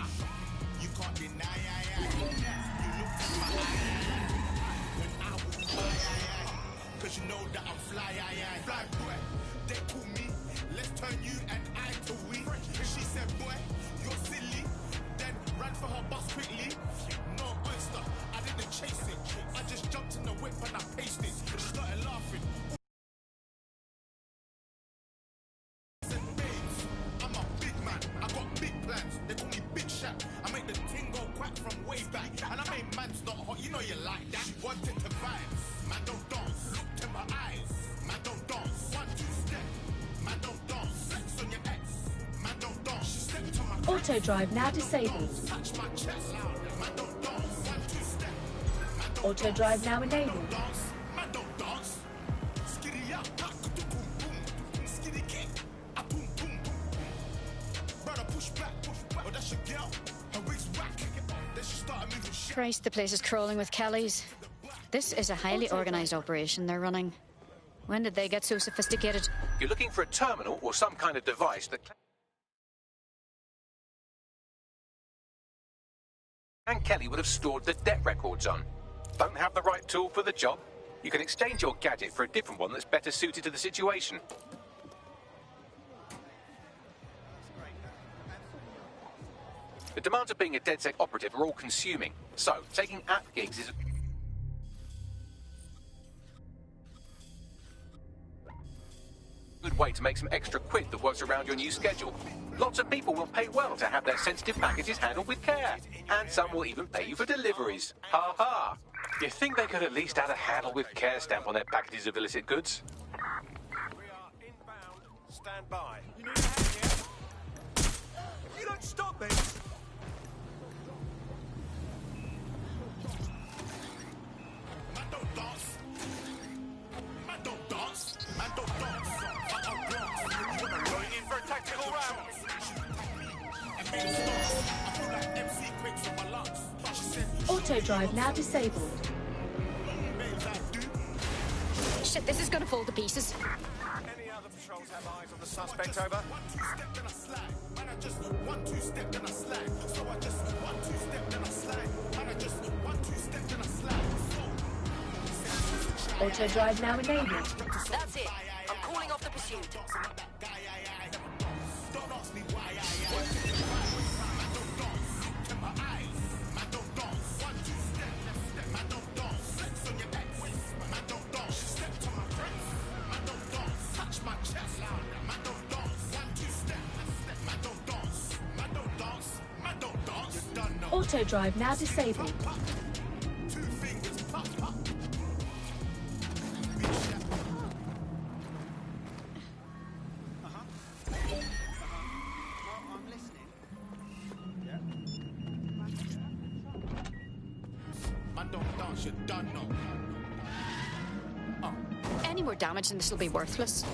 You can't deny. You look in my eye. When I was fly. Cause you know that I'm fly. Fly boy. They call me. Let's turn you and I to we. She said, boy, you're silly. Then ran for her bus quickly. No oyster, I didn't chase it. I just jumped in the whip and I paced it. She started laughing. I said, babes, I'm a big man. I got big plans. They call me Big Shot. I make the ting go quack from way back. And I made man's not hot. You know you like that. She wanted to vibes. Man don't dance. Looked in my eyes. Man don't dance. 1, 2 step. Man don't dance. Flex on your ex. Man don't dance. She stepped on my Auto drive now disabled. touch my chest. Man don't dance. 1, 2 step. Auto drive now enabled. Dance. Man don't dance. Skiddy up. Boom boom. Skiddy kick. Boom boom boom. Brother push back. Oh, that's your girl. Her wig's whack. Then she started moving shit. Christ, the place is crawling with Kellys. This is a highly organised operation they're running. When did they get so sophisticated? You're looking for a terminal or some kind of device that Clan Kelly would have stored the debt records on. Don't have the right tool for the job? You can exchange your gadget for a different one that's better suited to the situation. The demands of being a DedSec operative are all consuming, so taking app gigs is a good way to make some extra quid that works around your new schedule. Lots of people will pay well to have their sensitive packages handled with care, and some will even pay you for deliveries. Ha ha! You think they could at least add a handle with care stamp on their packages of illicit goods? We are inbound. Stand by. You need a hand here? You don't stop me. Man don't dance. Man don't dance. Man don't dance. Man don't dance. You wanna going in for a tactical round? I made a stance. I feel like MC quakes in my lungs. She said, Auto drive now disabled. babes, I do. Shit, this is gonna fall to pieces. Any other patrols have eyes on the suspect, over? 1, 2 step, then I slide. Man, I just 1, 2 step, then I slide. So I just 1, 2 step, then I slide. Man, I just 1, 2 step, then I slide. Auto drive now enabled. That's it. I'm calling off the pursuit. Don't ask me why. Man don't dance. Look in my eyes. Man don't dance. 1, 2 step. Man don't dance. Flex on your ex. Man don't dance. Step to my friends. Man don't dance. Touch my chest. Auto drive now disabled. Man, don't dance, you're done now. Any more damage and this will be worthless.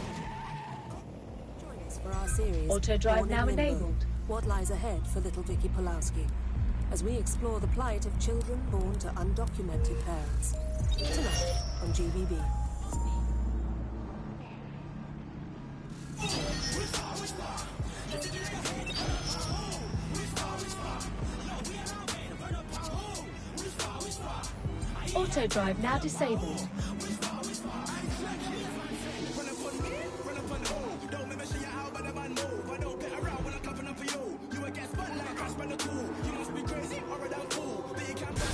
For our series, Auto drive Born in now Limbo, enabled. What lies ahead for little Vicky Pulowski, as we explore the plight of children born to undocumented parents. Tonight on GBB. Auto drive now disabled.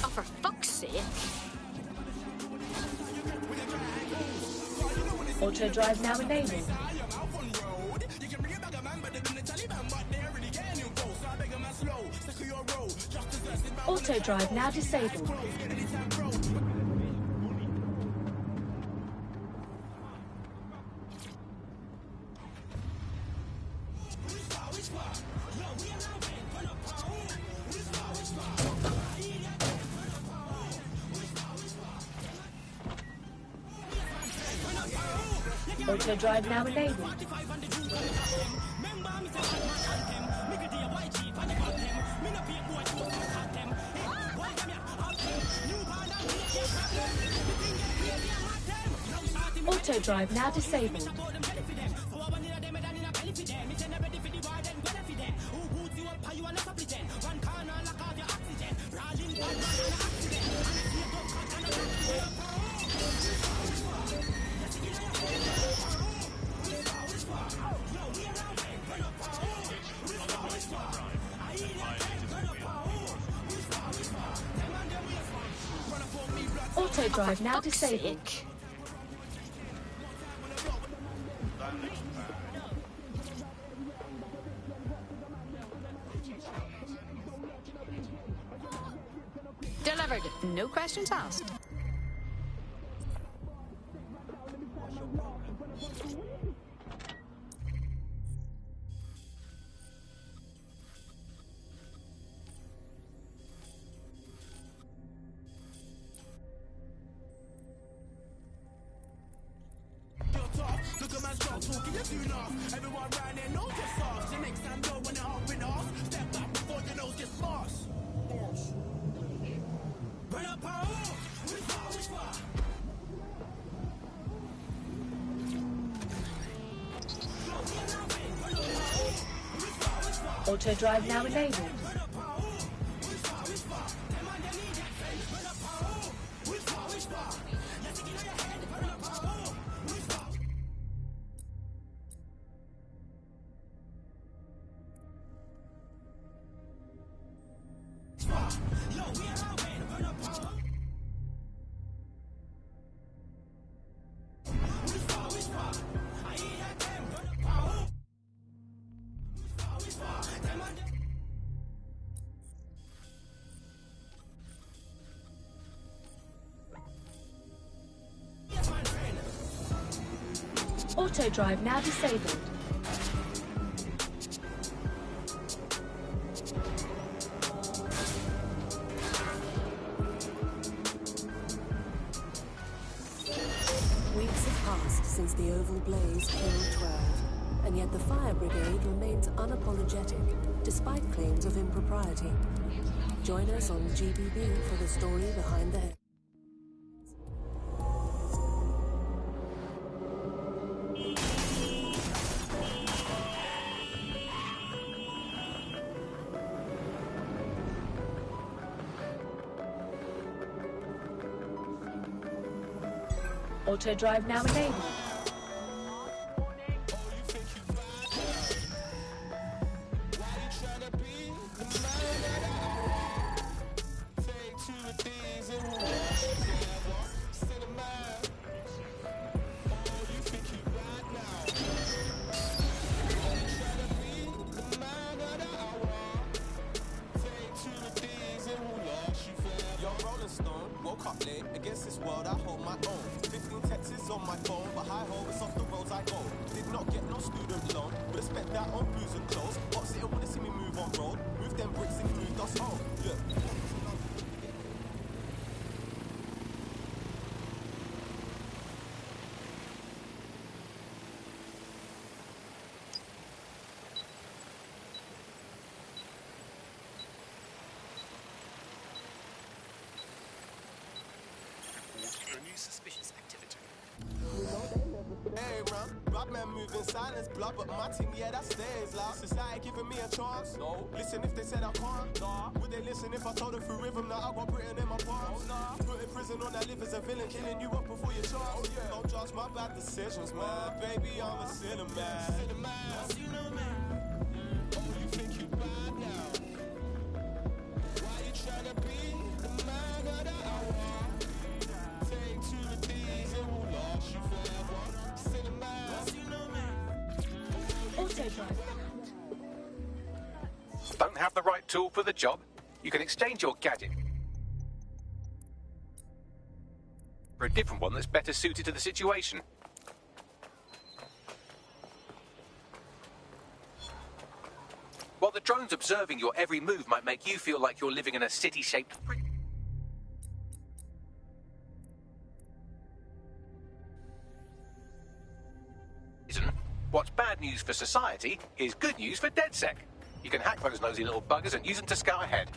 Oh, for fuck's sake. Auto drive now enabled. Auto drive now disabled. Auto drive now enabled. Auto drive now disabled. Auto drive now disabled. Delivered. No questions asked. Look at man start talking, you do laugh. Everyone round there knows you're fast. The next time go when they're up in arse. Step back before your nose gets sparse. Run up home. Which far? Auto drive now enabled. Auto drive now disabled. Weeks have passed since the Oval Blaze killed 12, and yet the Fire Brigade remains unapologetic, despite claims of impropriety. Join us on GBB for the story behind the head. Auto drive now enabled. on my phone, but hi-ho, it's off the roads I go. Did not get no student loan, respect that on blues and clothes. Pops didn't wanna see me move on road, move them bricks and moved us home. Yeah. Any suspicious activity? Hey, man, bad man moving silence, blood, but my thing, yeah, that stays loud. Society giving me a chance? No. Listen if they said I can't? Nah. Would they listen if I told them through rhythm that I got Britain in my palms? Nah. Put in prison on that live as a villain, killing you up before your chance. Yeah. Don't judge my bad decisions, man. Baby, I'm a sinner, man. Oh, you think you bad now? Why you tryna be the man of the hour? Take to the D's, it will last you forever. Cinema, Auto drive. Don't have the right tool for the job? You can exchange your gadget for a different one that's better suited to the situation. While the drones observing your every move might make you feel like you're living in a city-shaped prison, what's bad news for society is good news for DedSec. You can hack those nosy little buggers and use them to scout ahead.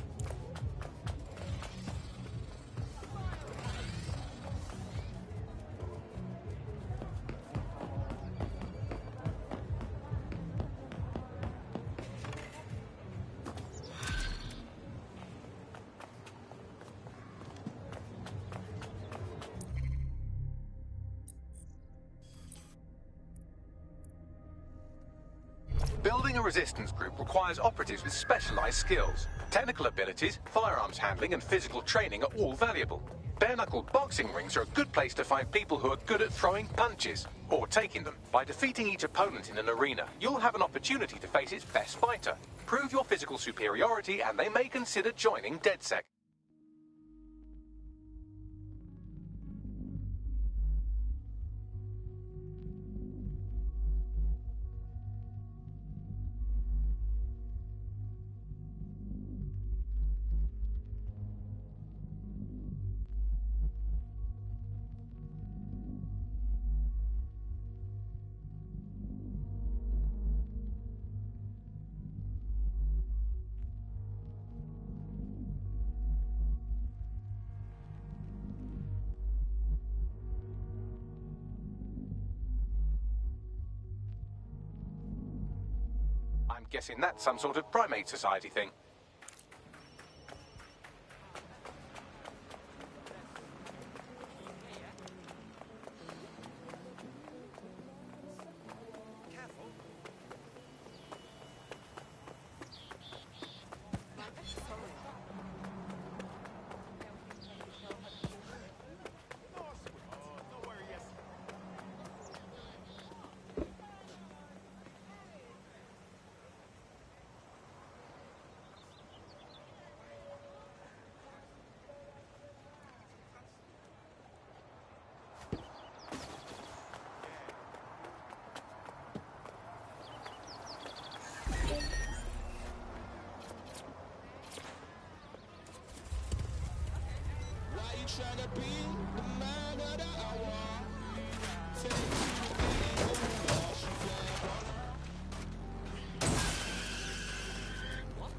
Building a resistance group requires operatives with specialized skills. Technical abilities, firearms handling, and physical training are all valuable. Bare-knuckle boxing rings are a good place to find people who are good at throwing punches, or taking them. By defeating each opponent in an arena, you'll have an opportunity to face its best fighter. Prove your physical superiority, and they may consider joining DedSec. I'm guessing that's some sort of primate society thing. Tryna be the man of the hour. Take to the What?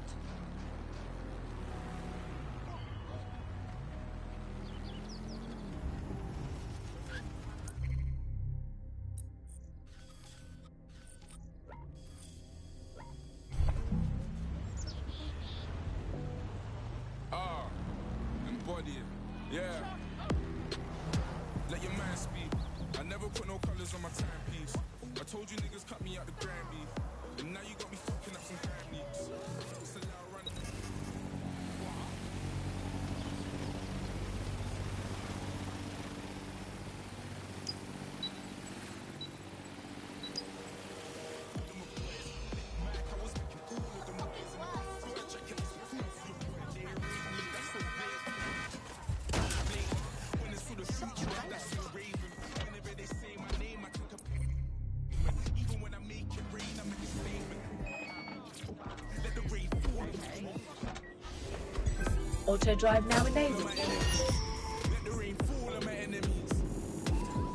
Embody it. Yeah. Let your man speak. I never put no colors on my timepiece. I told you niggas cut me out the Grammy. And now you got me fucking up some Grammys. It's a loud run. Auto drive now enabled. Let the rain fall on my enemies.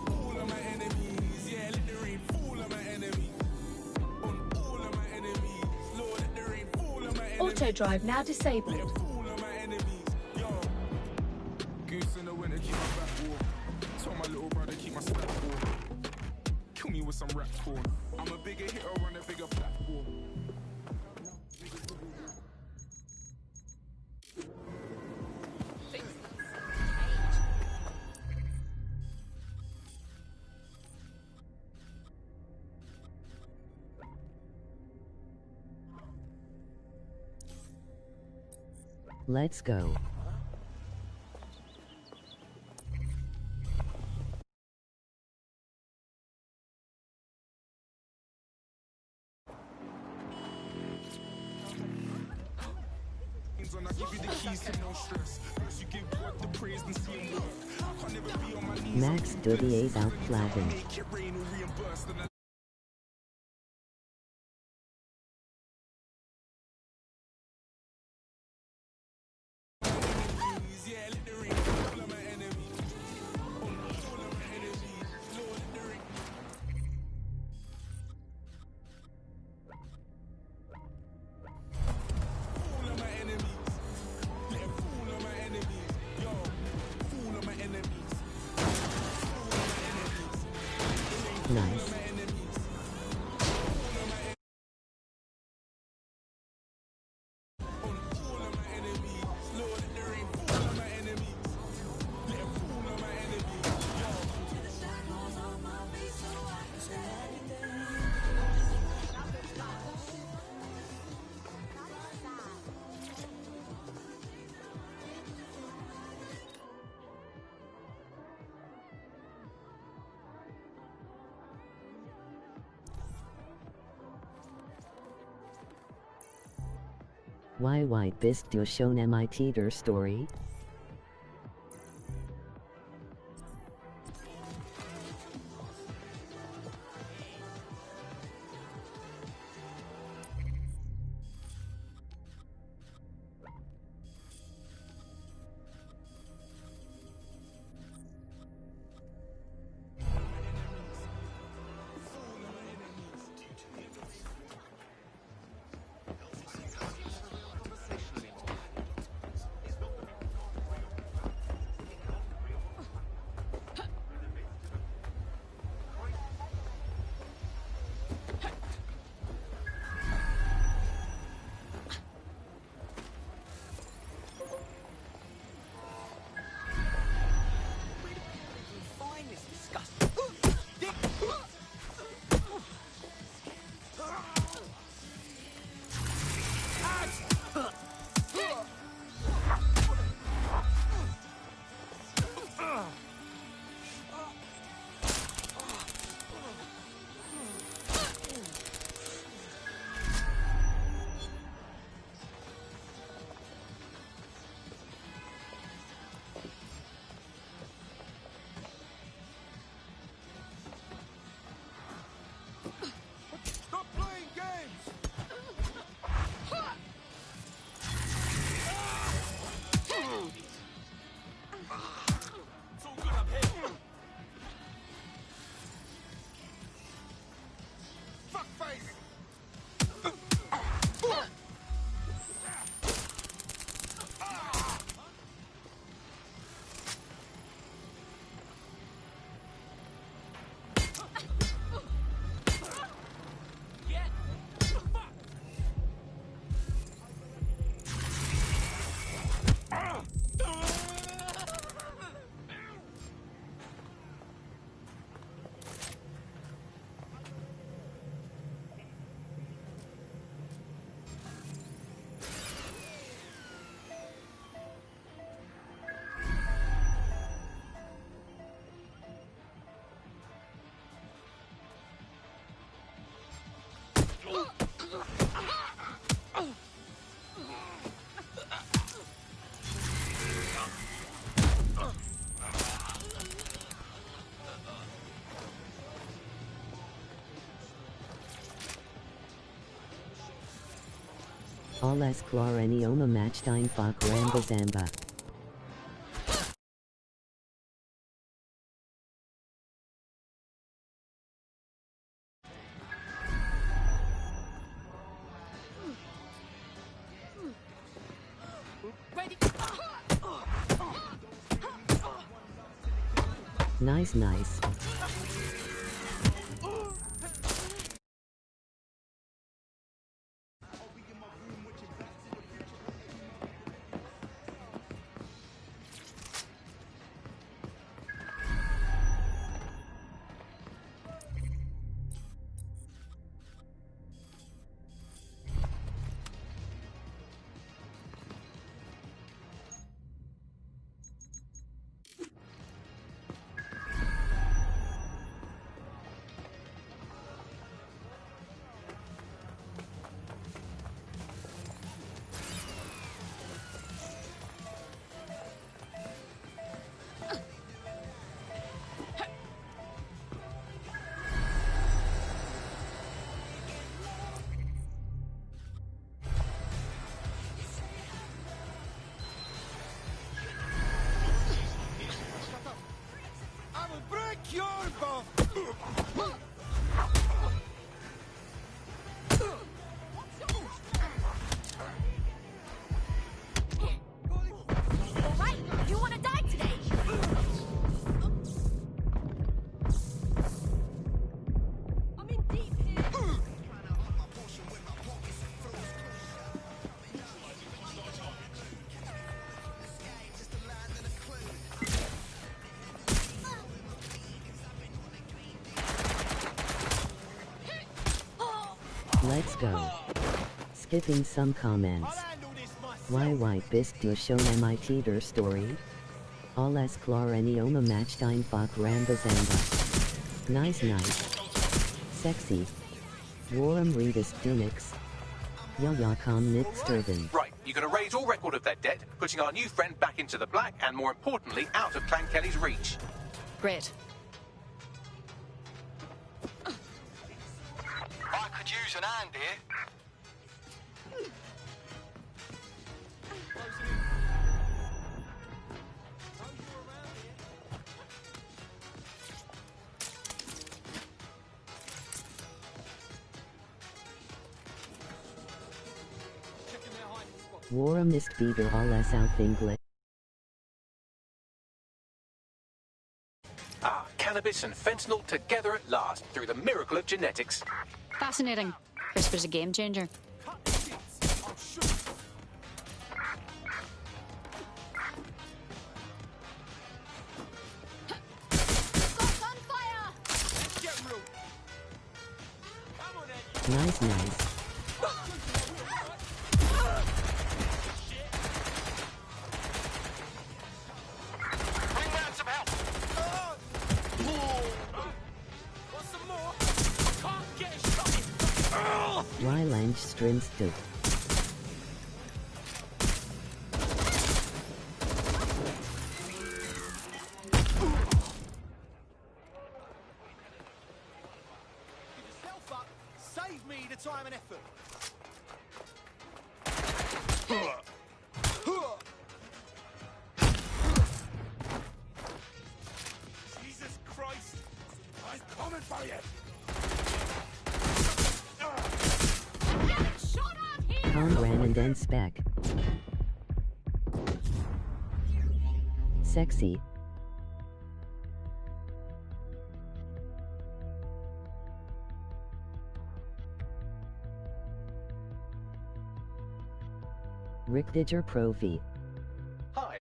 All of my enemies. Yeah, let the rain fall on my enemies. On all of my enemies. Lord, let the rain fall on my enemies. Auto drive now disabled. Let it fall on my enemies. Yo. Goose in the winter, keep my back warm. Told my little brother, keep my stack warm. Kill me with some rap corn. I'm a bigger hitter on a bigger platform. Let's go. And I give you the keys to no stress. First you give God the praise and see him work. I can't never be on my knees. Max 38 out flagging. Make it rain or reimburse. Then Nice. Why bist du schon MIT der Story? Alles Clarenioma Matchstein Fak Ramba Zamba. Nice, nice. Let's go. Skipping some comments. Why bist du schon MIT der Story? Alles Clarenioma Matchstein Fak Ramba Zamba. Nice. Sexy. Warm Redis Dunix. Yayakom Nick Sturven. Right, you're going to raise all record of their debt, putting our new friend back into the black, and more importantly, out of Clan Kelly's reach. Great. I could use an hand here. Warm ist wieder alles auf Englisch. Ah, cannabis and fentanyl together at last, through the miracle of genetics. Fascinating. CRISPR's a game changer. Nice. Bring round some help. Want some more? I can't get it shot. Rylange Strimstud. Yourself up. Save me the time and effort. Jesus Christ! I'm coming for you! Conran and then Spec. Sexy. Rick Didger Profi. Hi.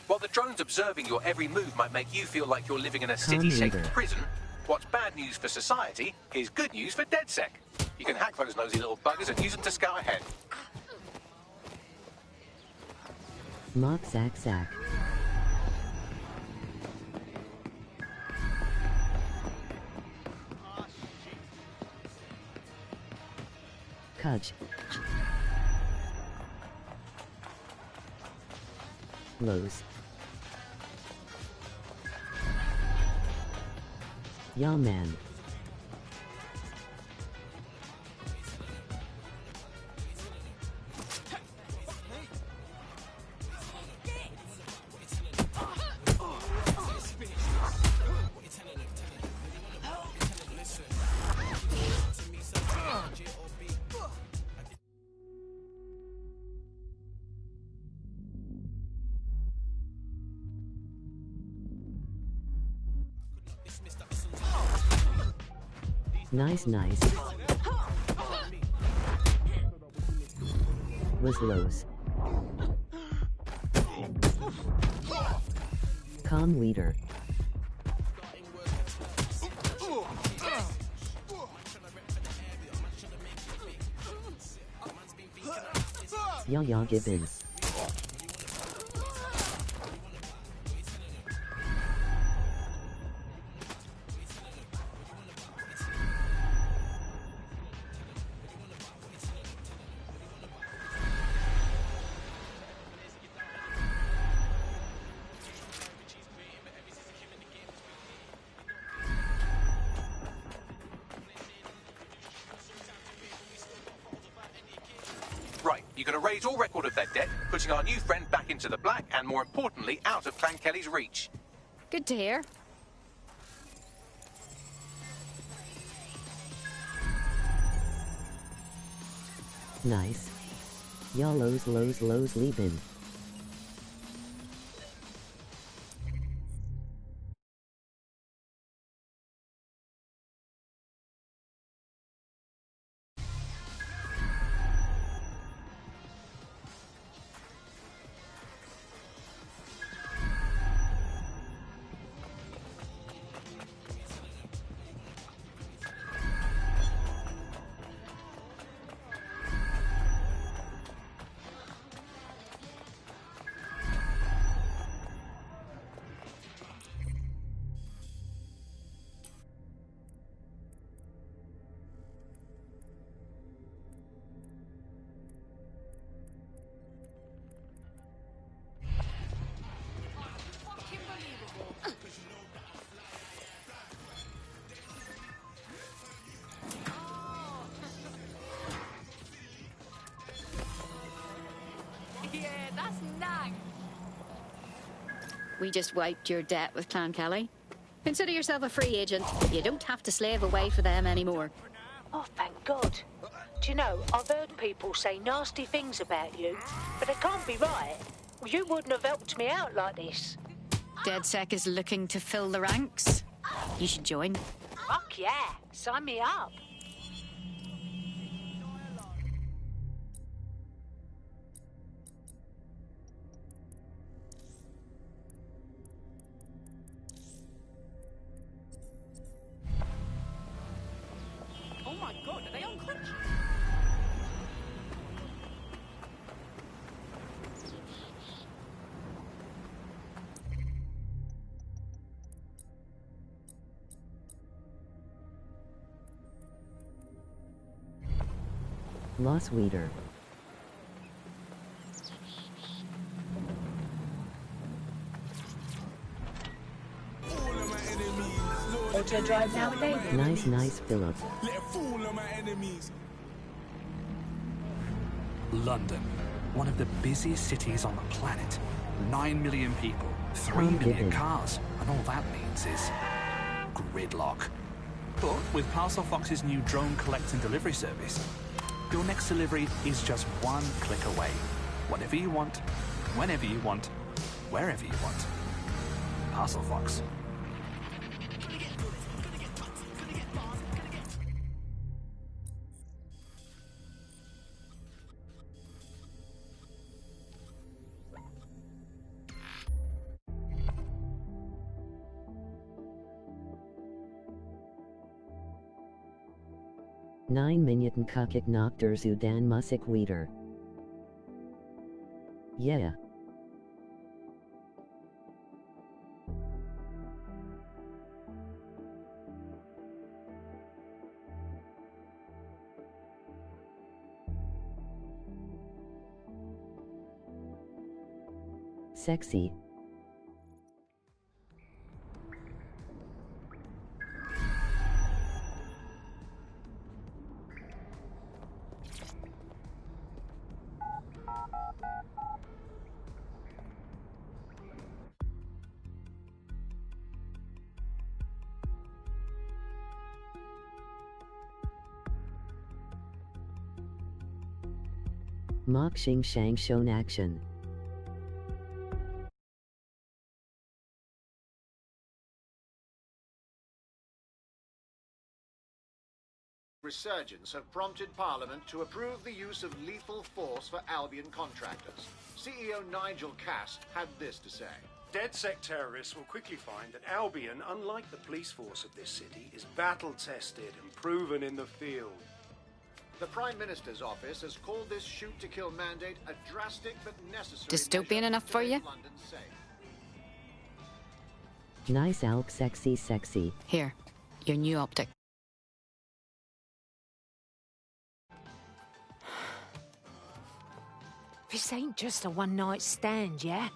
While the drones observing your every move might make you feel like you're living in a city-shaped prison, what's bad news for society is good news for DedSec. You can hack those nosy little buggers and use them to scout ahead. Mock Zack. Kudge. Lows. Yeah, man. Nice, nice. Was lows. Calm leader. Yeah, Gibbon. Right, you're going to raise all record of their debt, putting our new friend back into the black, and more importantly, out of Clan Kelly's reach. Good to hear. Nice. Ja, lows, lieben. We just wiped your debt with Clan Kelly. Consider yourself a free agent. You don't have to slave away for them anymore. Oh, thank God. Do you know, I've heard people say nasty things about you, but it can't be right. You wouldn't have helped me out like this. DedSec is looking to fill the ranks. You should join. Fuck yeah, sign me up. Oh my god, are they unconscious? Loss Weeder. Auto drive now enabled. Nice, Philip. Let a fool of my enemies. London, one of the busiest cities on the planet. 9 million people, 3 Tom million Gibbon. cars, and all that means is gridlock. But with Parcel Fox's new drone collect and delivery service, your next delivery is just one click away. Whatever you want, whenever you want, wherever you want. Parcel Fox. Nine Minuten Kukik nach der Sudan Musik Weeder. Yeah. Sexy. Mok Shing Shang shown action. Resurgence have prompted Parliament to approve the use of lethal force for Albion contractors. CEO Nigel Cass had this to say. DedSec terrorists will quickly find that Albion, unlike the police force of this city, is battle-tested and proven in the field. The Prime Minister's office has called this shoot-to-kill mandate a drastic but necessary Dystopian enough for you? London safe. Nice Alp, sexy, sexy. Here, your new optic. This ain't just a one-night stand, yeah?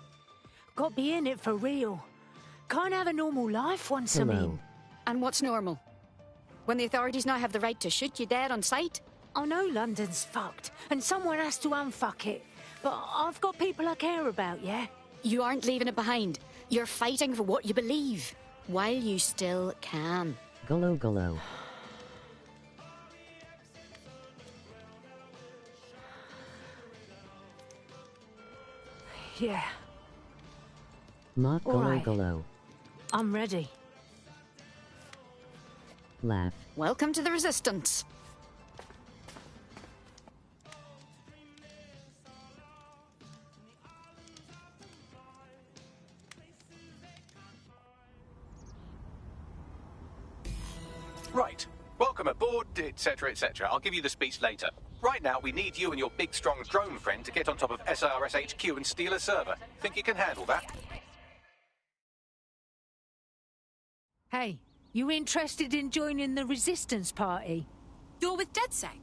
Got to be in it for real. Can't have a normal life once I'm in. And what's normal? When the authorities now have the right to shoot you dead on sight? I know London's fucked, and someone has to unfuck it. But I've got people I care about, yeah? You aren't leaving it behind. You're fighting for what you believe, while you still can. Gullo gullo. Yeah. Mok All gullo right. gullo. I'm ready. Laugh. Welcome to the Resistance. Right. Welcome aboard, etc., etc. I'll give you the speech later. Right now, we need you and your big, strong drone friend to get on top of SRS HQ and steal a server. Think you can handle that? Hey, you interested in joining the Resistance Party? You're with DedSec?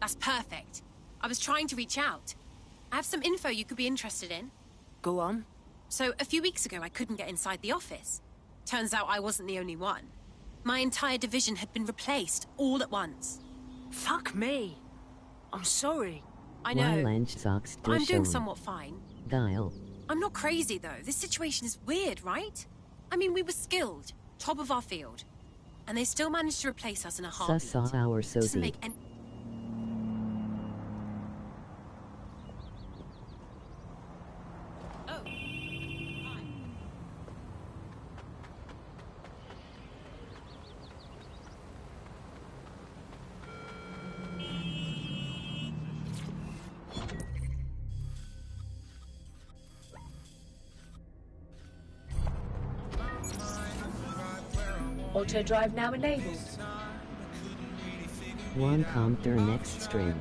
That's perfect. I was trying to reach out. I have some info you could be interested in. Go on. So, a few weeks ago, I couldn't get inside the office. Turns out I wasn't the only one. My entire division had been replaced, all at once. Fuck me. I'm sorry. I know. But I'm doing somewhat fine. Dial. I'm not crazy, though. This situation is weird, right? I mean, we were skilled, top of our field. And they still managed to replace us in a heartbeat. Sussa our Doesn't sozy. make any... Auto drive now enabled. One compter next stream.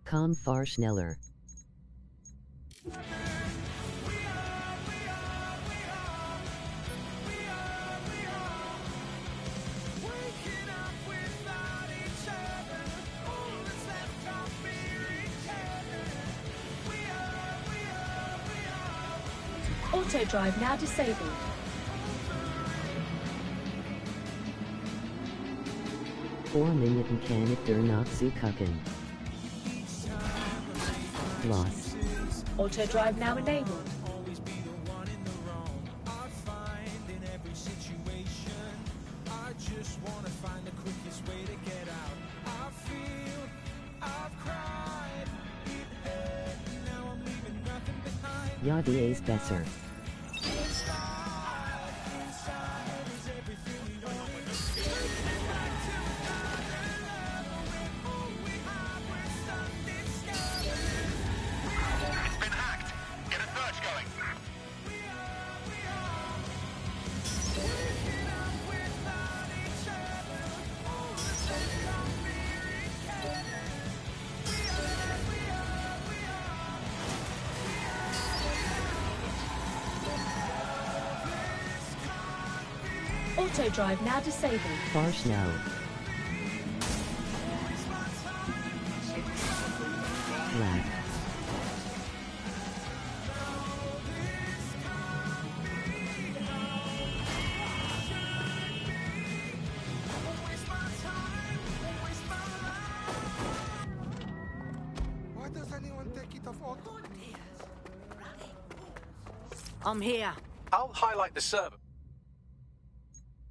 Komm fahr schneller. Auto drive now disabled. Four Minuten kann ich dir noch zugucken. Loss. Auto drive now enabled. Ja, die ist besser. Auto drive now disabled. Harsh no. Black. Why does anyone take it off auto? I'm here. I'll highlight the server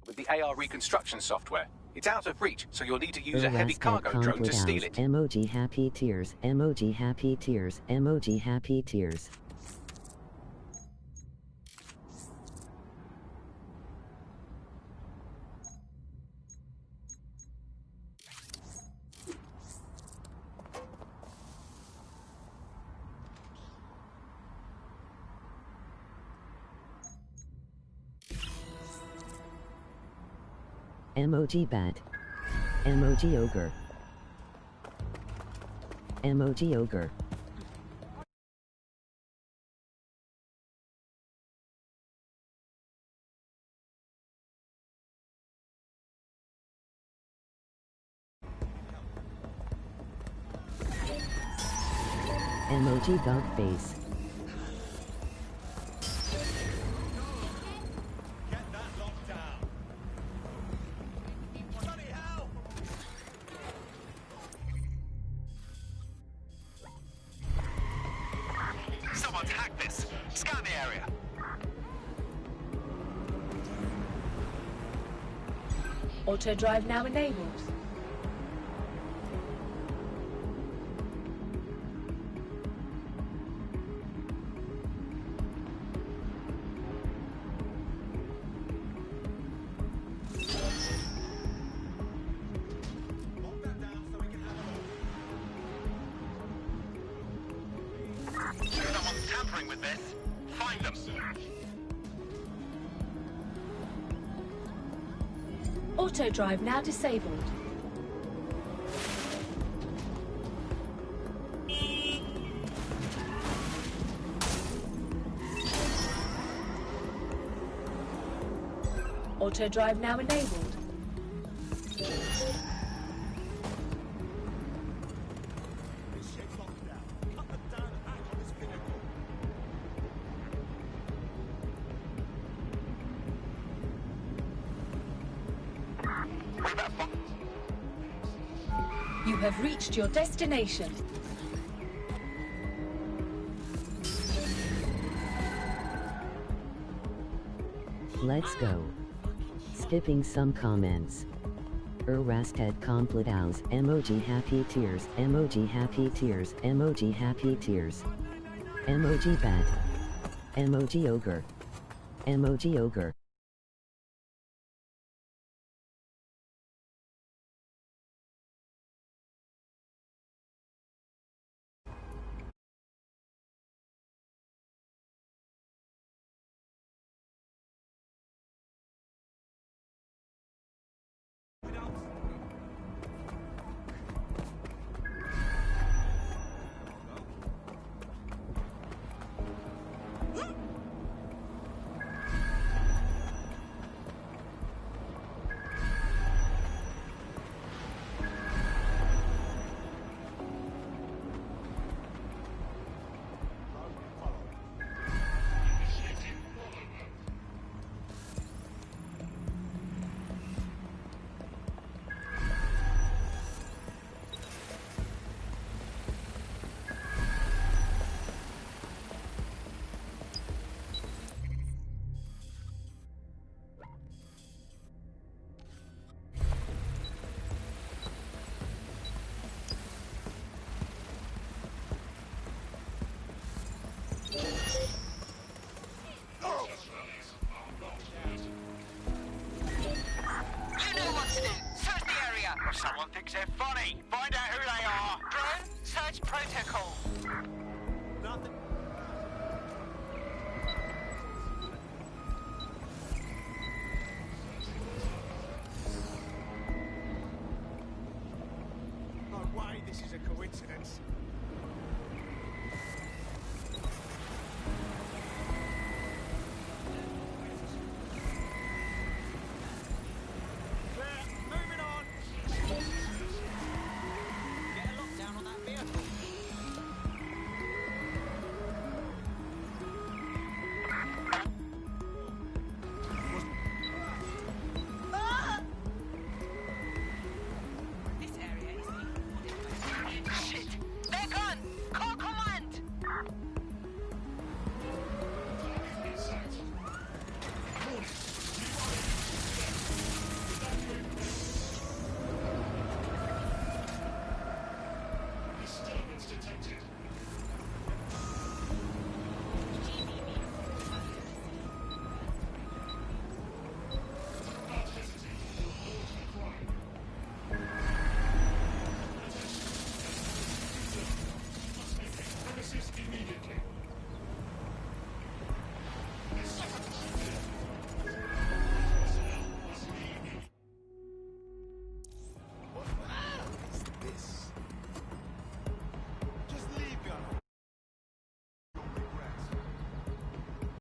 with the AR reconstruction software. It's out of reach, so you'll need to use a heavy cargo drone to steal it. Emoji happy tears. Emoji happy tears. Emoji happy tears. Emoji bat. Emoji ogre. Emoji ogre. Emoji dog face. Someone's hacked this. Scan the area. Auto drive now enabled. Someone's tampering with this. Find them. Auto drive now disabled. Auto drive now enabled. You have reached your destination. Let's go. Skipping some comments. Rasted complete house. Emoji happy tears. Emoji happy tears. Emoji happy tears. Emoji bat. Emoji ogre. Emoji ogre. If someone thinks they're funny, find out who they are. Drone, search protocol. Nothing. No way this is a coincidence.